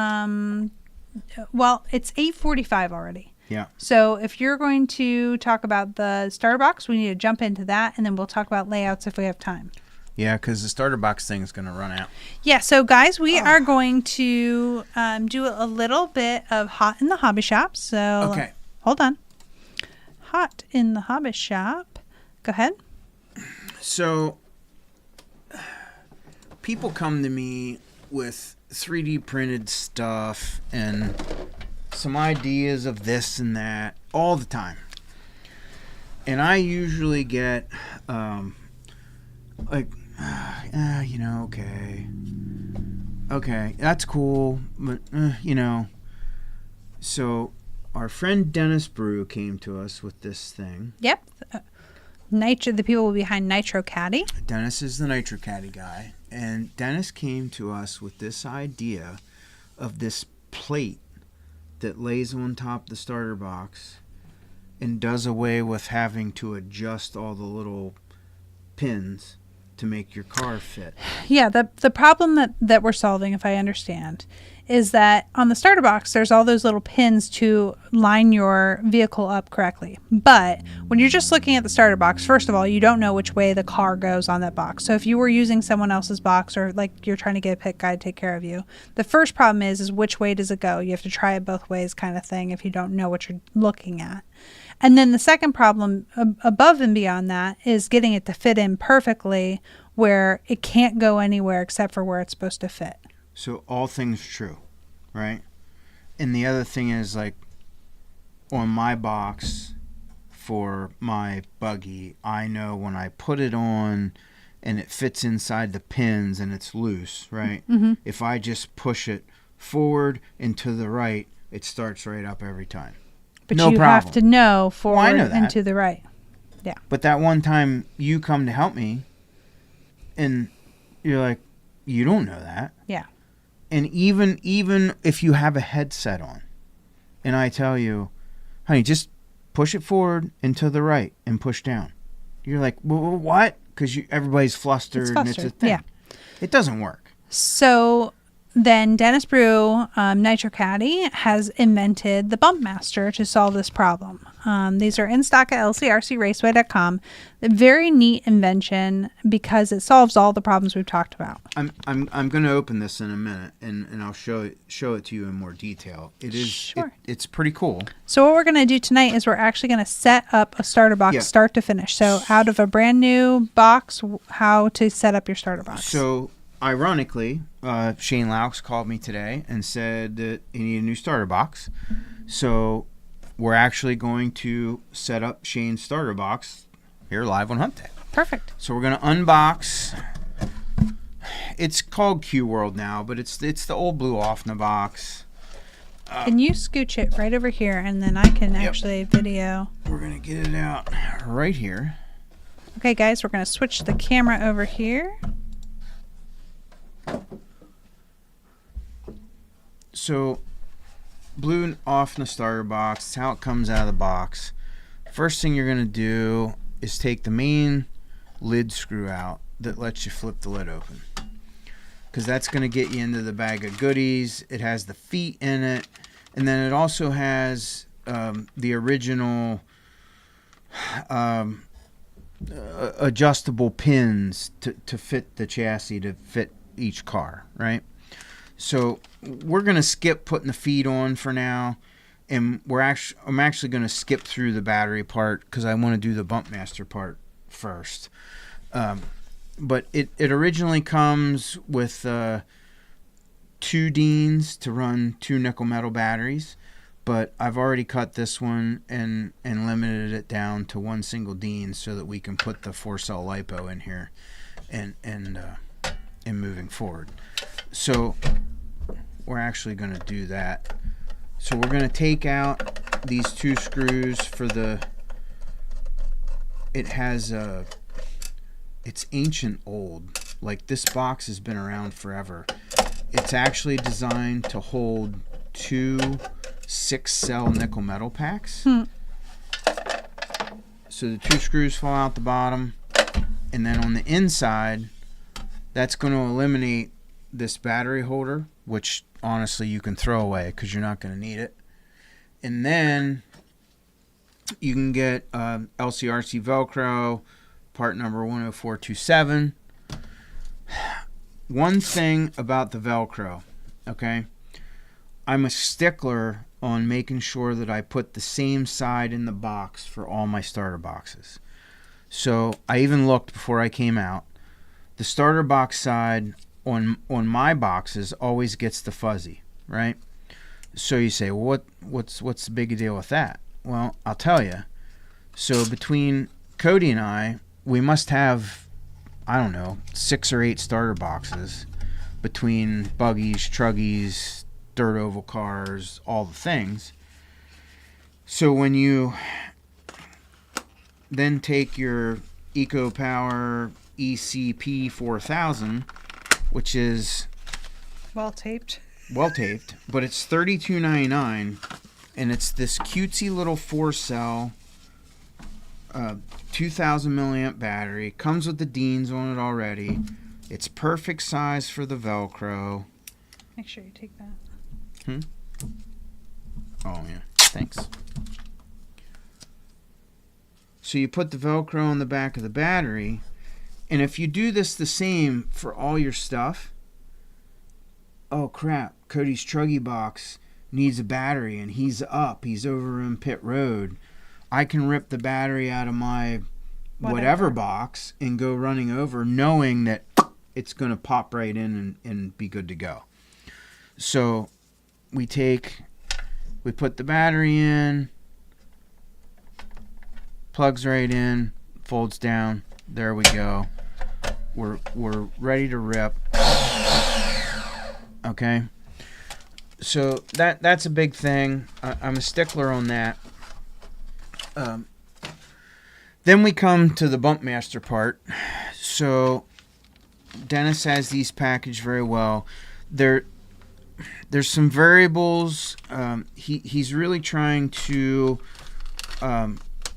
8:45 already. Yeah. So if you're going to talk about the starter box, we need to jump into that, and then we'll talk about layouts if we have time. Yeah, because the starter box thing is going to run out. Yeah, so guys, we are going to do a little bit of Hot in the Hobby Shop. So hold on. Hot in the Hobby Shop. Go ahead. So people come to me with 3D printed stuff and some ideas of this and that all the time. And I usually get okay. okay, that's cool, but so our friend Dennis Brew came to us with this thing. Yep. Nitro, the people behind Nitro Caddy. Dennis is the Nitro Caddy guy, and Dennis came to us with this idea of this plate that lays on top of the starter box and does away with having to adjust all the little pins to make your car fit. Yeah, the problem that we're solving, if I understand, is that on the starter box, there's all those little pins to line your vehicle up correctly. But when you're just looking at the starter box, first of all, you don't know which way the car goes on that box. So if you were using someone else's box, or like you're trying to get a pit guy to take care of you, the first problem is which way does it go? You have to try it both ways kind of thing if you don't know what you're looking at. And then the second problem above and beyond that is getting it to fit in perfectly where it can't go anywhere except for where it's supposed to fit. So all things true, right? And the other thing is, like, on my box for my buggy, I know when I put it on and it fits inside the pins and it's loose, right? Mm-hmm. If I just push it forward and to the right, it starts right up every time. But no you problem. Have to know forward and to the right. Yeah. But that one time you come to help me and you're like, you don't know that. Yeah. And even if you have a headset on and I tell you, honey, just push it forward and to the right and push down. You're like, well, what? Because everybody's flustered and it's a thing. Yeah. It doesn't work. So then Dennis Brew, Nitro Caddy, has invented the Bump Master to solve this problem. These are in stock at LCRCRaceway.com. A very neat invention because it solves all the problems we've talked about. I'm going to open this in a minute and I'll show it to you in more detail. It is sure. It's pretty cool. So what we're going to do tonight is we're actually going to set up a starter box start to finish. So out of a brand new box, how to set up your starter box. So ironically, Shane Laux called me today and said that he needed a new starter box. So we're actually going to set up Shane's starter box here live on Hump Day. Perfect. So we're going to unbox. It's called Q World now, but it's the old blue Offna box. Can you scooch it right over here, and then I can actually video. We're going to get it out right here. Okay, guys, we're going to switch the camera over here. So, blue Offna starter box, that's how it comes out of the box. First thing you're going to do is take the main lid screw out that lets you flip the lid open. Because that's going to get you into the bag of goodies. It has the feet in it. And then it also has the original adjustable pins to fit the chassis, to fit each car, right? So we're going to skip putting the feet on for now, and I'm actually going to skip through the battery part because I want to do the Bump Master part first. But it originally comes with 2 Deans to run 2 nickel metal batteries, but I've already cut this one and limited it down to 1 single Dean so that we can put the 4-cell LiPo in here and moving forward. So we're actually going to do that. So we're going to take out these 2 screws for it's ancient old. Like, this box has been around forever. It's actually designed to hold 2 6-cell nickel metal packs. So the 2 screws fall out the bottom, and then on the inside, that's going to eliminate this battery holder, which honestly you can throw away because you're not going to need it. And then you can get LCRC Velcro, part number 10427. One thing about the Velcro, okay? I'm a stickler on making sure that I put the same side in the box for all my starter boxes. So I even looked before I came out. The starter box side on my boxes always gets the fuzzy, right? So you say, well, what's the big deal with that? Well, I'll tell you. So between Cody and I, we must have, I don't know, 6 or 8 starter boxes between buggies, truggies, dirt oval cars, all the things. So when you then take your EcoPower ECP 4000, which is well taped, but it's $32.99, and it's this cutesy little 4-cell 2000 milliamp battery. Comes with the Deans on it already. It's perfect size for the Velcro. Make sure you take that. Oh yeah, thanks. So you put the Velcro on the back of the battery, and if you do this the same for all your stuff, oh crap, Cody's Truggy box needs a battery and he's over in Pit Road. I can rip the battery out of my whatever box and go running over, knowing that it's going to pop right in and be good to go. So we put the battery in, plugs right in, folds down. There we go. We're ready to rip. Okay. So that's a big thing. I'm a stickler on that. Then we come to the bump master part. So Dennis has these packaged very well. There's some variables. He's really trying to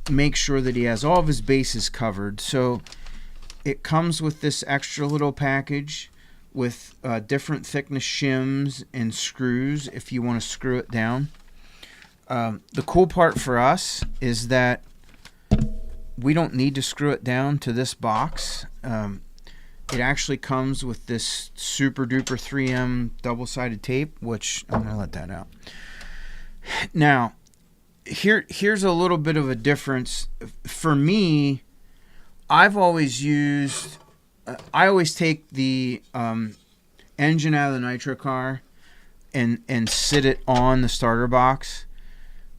make sure that he has all of his bases covered. So it comes with this extra little package with different thickness shims and screws if you want to screw it down. The cool part for us is that we don't need to screw it down to this box. It actually comes with this super duper 3M double-sided tape, which I'm going to let that out. Now, here's a little bit of a difference. For me, I always take the engine out of the Nitro car and sit it on the starter box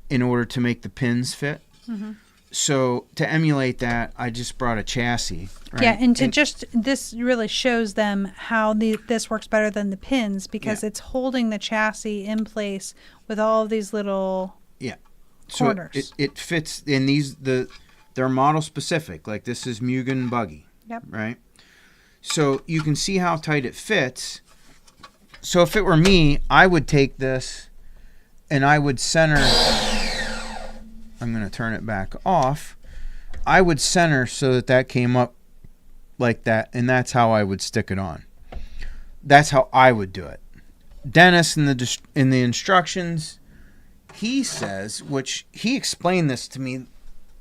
in order to make the pins fit. Mm-hmm. So to emulate that, I just brought a chassis. Right? Yeah, and this really shows them how this works better than the pins, because it's holding the chassis in place with all of these little corners. So it fits in they're model specific. Like this is Mugen buggy. Yep. Right? So you can see how tight it fits. So if it were me, I would take this and I would center. I'm going to turn it back off. I would center so that came up like that, and that's how I would stick it on. That's how I would do it. Dennis, in the instructions, he says, which he explained this to me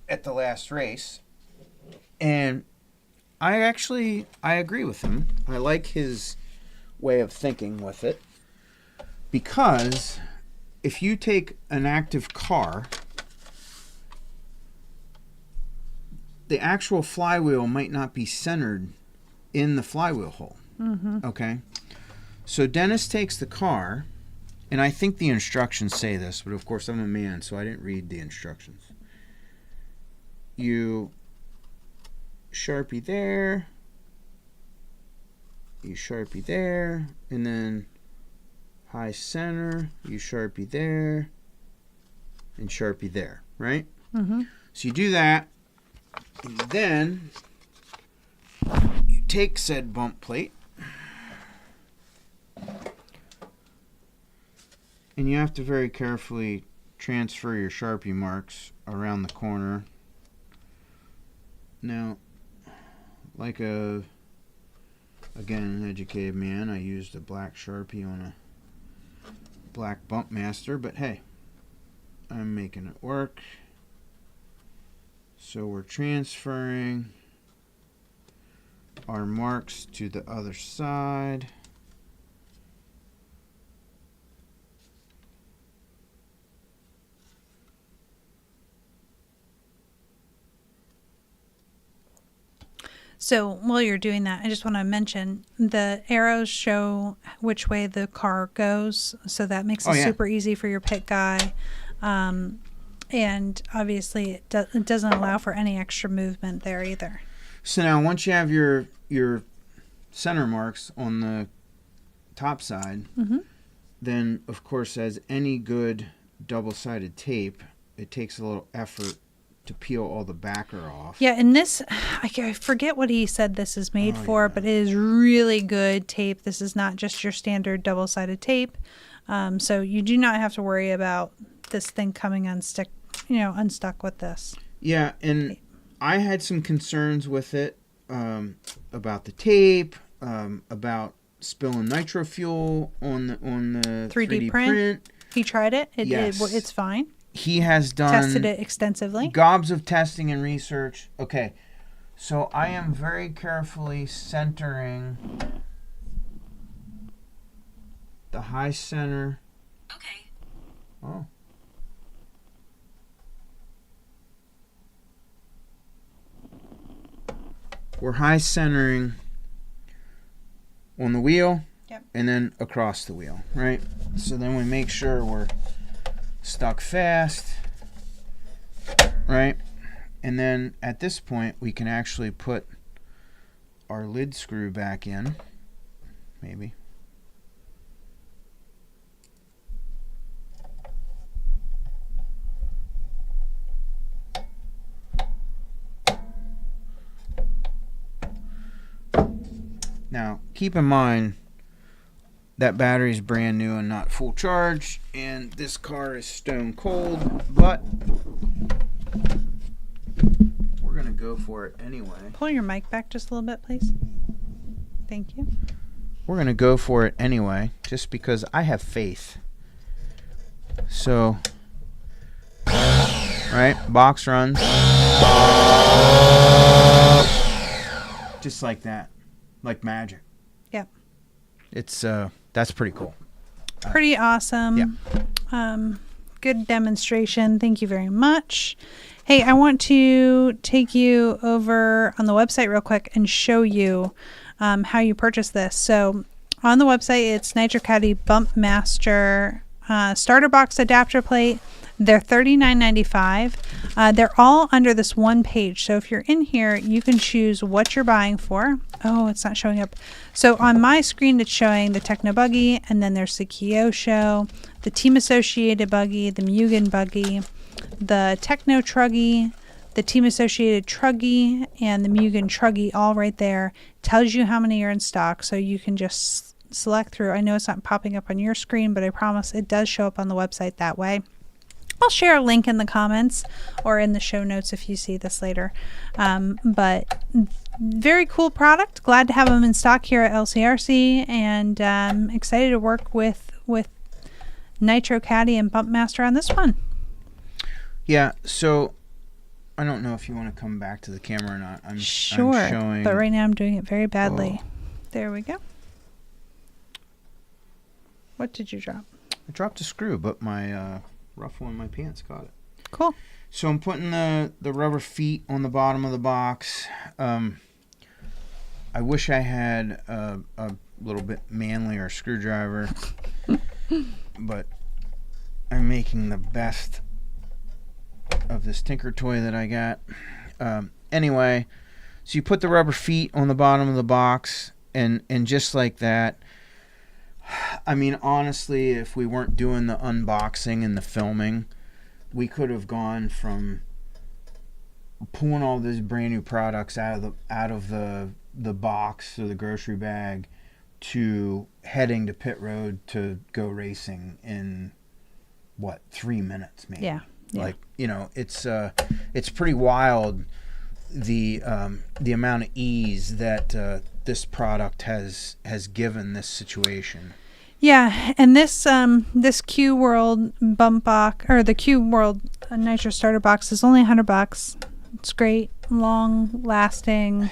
at the last race, and I agree with him. I like his way of thinking with it, because if you take an active car, the actual flywheel might not be centered in the flywheel hole. Mm-hmm. Okay? So Dennis takes the car, and I think the instructions say this, but of course I'm a man, so I didn't read the instructions. You Sharpie there, you Sharpie there, and then high center, you Sharpie there, and Sharpie there, right? Mm-hmm. So you do that. And then you take said bump plate and you have to very carefully transfer your Sharpie marks around the corner. Now, like an educated man, I used a black Sharpie on a black bump master, but hey, I'm making it work. So we're transferring our marks to the other side. So while you're doing that, I just want to mention the arrows show which way the car goes. So that makes it super easy for your pit guy. And obviously it doesn't allow for any extra movement there either. So now once you have your center marks on the top side, then, of course, as any good double-sided tape, it takes a little effort to peel all the backer off. Yeah, and this, I forget what he said this is made for, but it is really good tape. This is not just your standard double-sided tape. So you do not have to worry about this thing coming unstuck with this. Yeah, and I had some concerns with it about the tape, about spilling nitro fuel on the 3D print. He tried it. Yes. It's fine. He has tested it extensively. Gobs of testing and research. Okay, so I am very carefully centering the high center. Okay. Oh. We're high centering on the wheel, and then across the wheel, right? So then we make sure we're stuck fast, right? And then at this point, we can actually put our lid screw back in, maybe. Now, keep in mind that battery is brand new and not full charge, and this car is stone cold, but we're going to go for it anyway. Pull your mic back just a little bit, please. Thank you. We're going to go for it anyway, just because I have faith. So, right, box runs. Just like that. Like magic. Yep. It's that's pretty cool. Pretty awesome. Yeah. Good demonstration. Thank you very much. Hey, I want to take you over on the website real quick and show you how you purchase this. So on the website, it's Nitro Caddy Bump Master starter box adapter plate. They're $39.95. They're all under this one page. So if you're in here, you can choose what you're buying for. Oh, it's not showing up. So on my screen, it's showing the Techno Buggy, and then there's the Kyosho, the Team Associated Buggy, the Mugen Buggy, the Techno Truggy, the Team Associated Truggy, and the Mugen Truggy, all right there. Tells you how many are in stock, so you can just select through. I know it's not popping up on your screen, but I promise it does show up on the website that way. I'll share a link in the comments or in the show notes if you see this later. But very cool product. Glad to have them in stock here at LCRC, and excited to work with Nitro Caddy and Bump Master on this one. Yeah, so I don't know if you want to come back to the camera or not. I'm showing, but right now I'm doing it very badly. There we go. What did you drop? I dropped a screw, but my ruffle in my pants caught it. Cool. So I'm putting the rubber feet on the bottom of the box. I wish I had a little bit manlier screwdriver, but I'm making the best of this Tinker toy that I got. Anyway, so you put the rubber feet on the bottom of the box, and just like that. I mean, honestly, if we weren't doing the unboxing and the filming, we could have gone from pulling all these brand new products out of the box or the grocery bag to heading to pit road to go racing in 3 minutes maybe. Yeah. Like, you know, it's pretty wild the amount of ease that this product has given this situation. Yeah, and this Q World bump box, or the Q World Nitro starter box, is only $100. It's great, long lasting.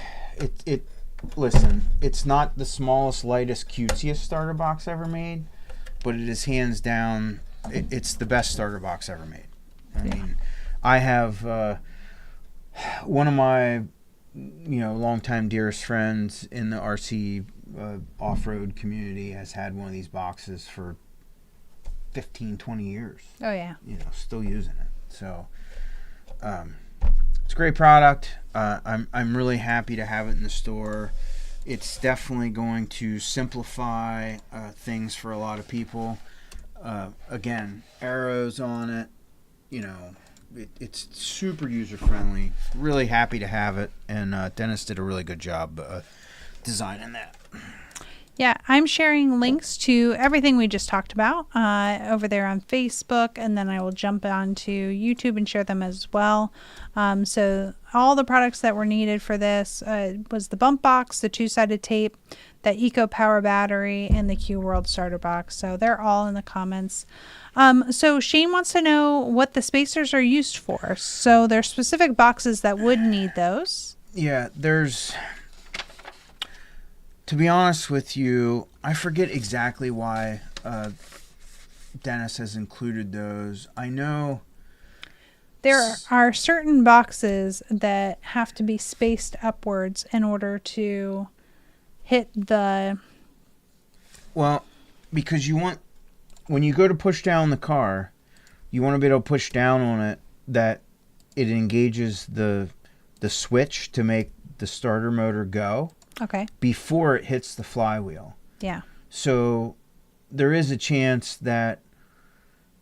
Listen, it's not the smallest, lightest, cutesiest starter box ever made, but it is hands down. It's the best starter box ever made. I mean, I have one of my longtime dearest friends in the RC off-road community has had one of these boxes for 15-20 years. Oh yeah, still using it. So it's a great product. I'm really happy to have it in the store. It's definitely going to simplify things for a lot of people. Again, arrows on it, you know, it's super user friendly. Really happy to have it, and Dennis did a really good job designing that. Yeah, I'm sharing links to everything we just talked about over there on Facebook, and then I will jump onto YouTube and share them as well. So all the products that were needed for this was the bump box, the 2-sided tape, the Eco Power battery, and the Q World starter box. So they're all in the comments. So Shane wants to know what the spacers are used for. So there's specific boxes that would need those. Yeah, there's... To be honest with you, I forget exactly why Dennis has included those. I know there are certain boxes that have to be spaced upwards in order to hit the... Well, because you want... When you go to push down the car, you want to be able to push down on it that it engages the switch to make the starter motor go. Okay. Before it hits the flywheel. Yeah. So there is a chance that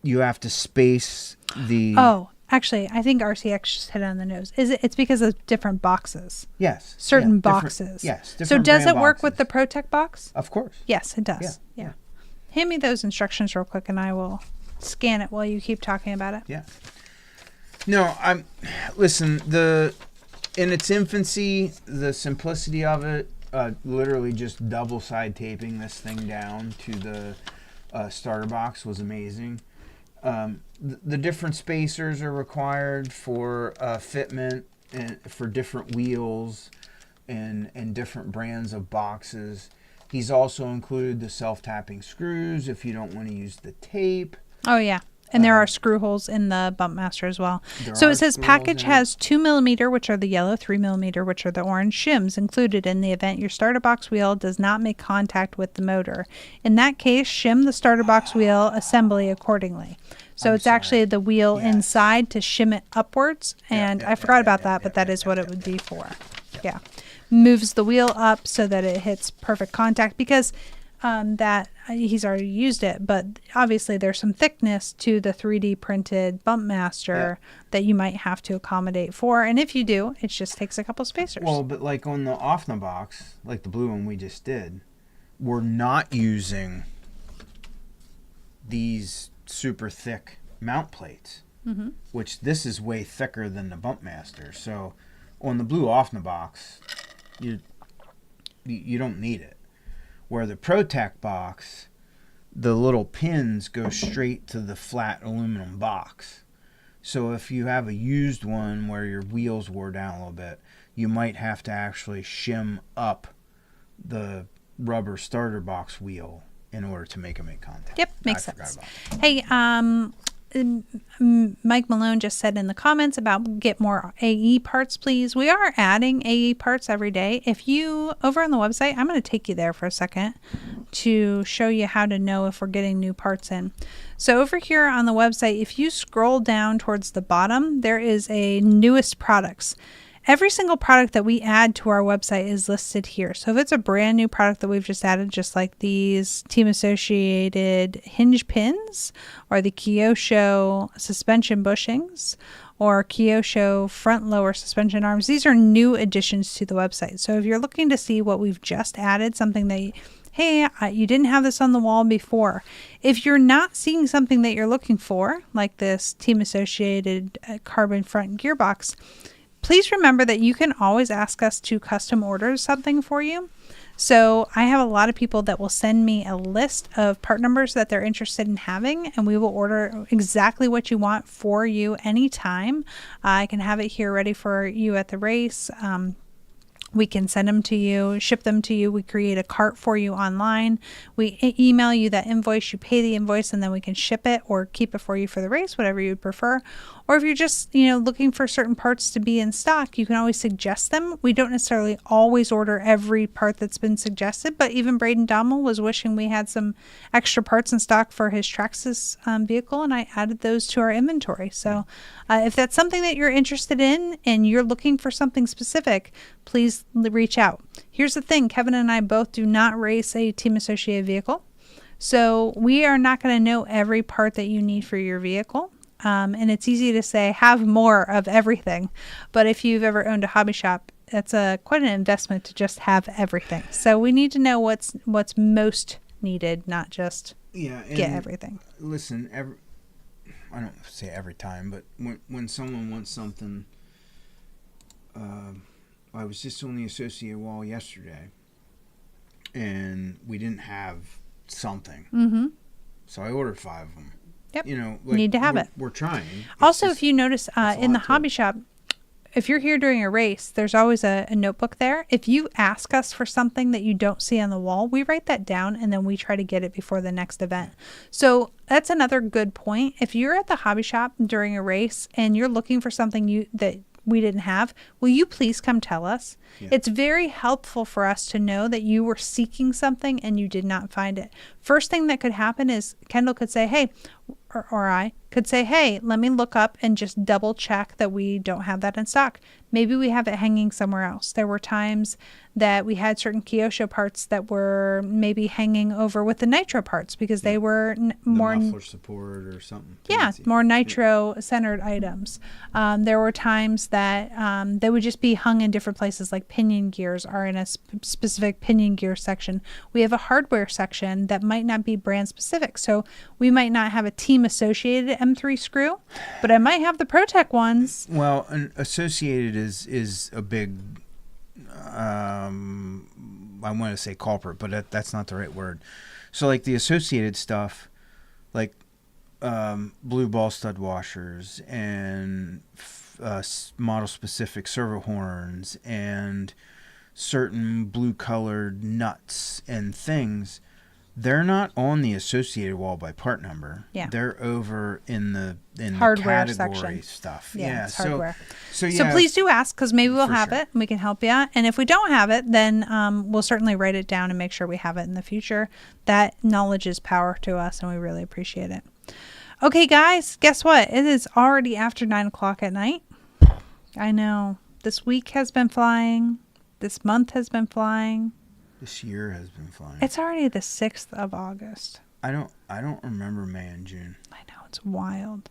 you have to space the... Oh, actually, I think RCX just hit it on the nose. It's because of different boxes. Yes. Certain boxes. Yes. So does it work with the ProTech box? Of course. Yes, it does. Yeah. Hand me those instructions real quick and I will scan it while you keep talking about it. Yeah. No, listen, in its infancy, the simplicity of it, literally just double side taping this thing down to the starter box was amazing. The different spacers are required for fitment and for different wheels and different brands of boxes. He's also included the self-tapping screws if you don't want to use the tape. Oh, yeah. And there are screw holes in the bump master as well. So it says package has 2mm, which are the yellow, 3mm, which are the orange shims included in the event your starter box wheel does not make contact with the motor. In that case, shim the starter box wheel assembly accordingly. So it's actually the wheel inside to shim it upwards. And I forgot about that, but that is what it would be for. Yeah. Moves the wheel up so that it hits perfect contact because... that he's already used it, but obviously there's some thickness to the 3D printed bump master that you might have to accommodate for, and if you do, it just takes a couple spacers. Well, but like on the OFNA box, like the blue one we just did, we're not using these super thick mount plates, which this is way thicker than the bump master. So on the blue OFNA box, you don't need it. Where the ProTech box, the little pins go straight to the flat aluminum box. So if you have a used one where your wheels wore down a little bit, you might have to actually shim up the rubber starter box wheel in order to make contact. Yep, makes sense. Hey, Mike Malone just said in the comments about get more AE parts, please. We are adding AE parts every day. If you, over on the website, I'm going to take you there for a second to show you how to know if we're getting new parts in. So over here on the website, if you scroll down towards the bottom, there is a newest products. Every single product that we add to our website is listed here. So if it's a brand new product that we've just added, just like these team associated hinge pins or the Kyosho suspension bushings or Kyosho front lower suspension arms, these are new additions to the website. So if you're looking to see what we've just added, something that hey, you didn't have this on the wall before. If you're not seeing something that you're looking for, like this team associated carbon front gearbox, please remember that you can always ask us to custom order something for you. So I have a lot of people that will send me a list of part numbers that they're interested in having, and we will order exactly what you want for you anytime. I can have it here ready for you at the race. We can send them to you, ship them to you. We create a cart for you online. We email you that invoice. You pay the invoice, and then we can ship it or keep it for you for the race, whatever you'd prefer. Or if you're just, looking for certain parts to be in stock, you can always suggest them. We don't necessarily always order every part that's been suggested, but even Braden Dommel was wishing we had some extra parts in stock for his Traxxas vehicle, and I added those to our inventory. So if that's something that you're interested in and you're looking for something specific, please reach out. Here's the thing. Kevin and I both do not race a team associated vehicle. So we are not going to know every part that you need for your vehicle. And it's easy to say, have more of everything. But if you've ever owned a hobby shop, that's quite an investment to just have everything. So we need to know what's most needed, not just get everything. Listen, I don't say every time, but when someone wants something, I was just on the associated wall yesterday, and we didn't have something. Mm-hmm. So I ordered 5 of them. Yep. Need to have it. We're trying. Also, if you notice in the hobby shop, if you're here during a race, there's always a notebook there. If you ask us for something that you don't see on the wall, we write that down and then we try to get it before the next event. So that's another good point. If you're at the hobby shop during a race and you're looking for something that we didn't have, will you please come tell us? Yeah. It's very helpful for us to know that you were seeking something and you did not find it. First thing that could happen is Kendall could say, hey, or I could say, hey, let me look up and just double check that we don't have that in stock. Maybe we have it hanging somewhere else. There were times that we had certain Kyosho parts that were maybe hanging over with the Nitro parts because they were more muffler support or something. Yeah, more Nitro centered items. There were times that they would just be hung in different places, like pinion gears are in a specific pinion gear section. We have a hardware section that might not be brand specific, so we might not have a team associated M3 screw, but I might have the ProTech ones. Well, an associated is a big, I want to say culprit, but that's not the right word. So like the associated stuff, like blue ball stud washers and model specific servo horns and certain blue colored nuts and things, they're not on the associated wall by part number. Yeah. They're over in the hardware category section. Stuff. Yeah, it's hardware. So please do ask, because maybe we'll have it and we can help you out. And if we don't have it, then we'll certainly write it down and make sure we have it in the future. That knowledge is power to us, and we really appreciate it. Okay, guys, guess what? It is already after 9 o'clock at night. I know. This week has been flying. This month has been flying. This year has been flying. It's already the 6th of August. I don't remember May and June. I know, it's wild.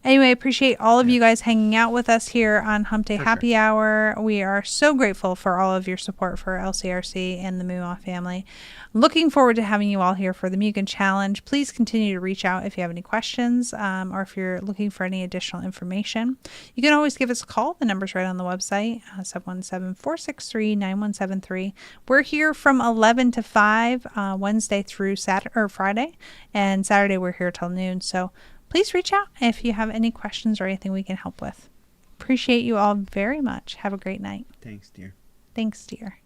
Anyway, appreciate all of you guys hanging out with us here on Hump Day Happy Hour. We are so grateful for all of your support for LCRC and the Moomaw family. Looking forward to having you all here for the Mugen Challenge. Please continue to reach out if you have any questions or if you're looking for any additional information. You can always give us a call. The number's right on the website, 717-463-9173. We're here from 11 to 5 Wednesday through Friday, and Saturday we're here till noon. So please reach out if you have any questions or anything we can help with. Appreciate you all very much. Have a great night. Thanks, dear. Thanks, dear.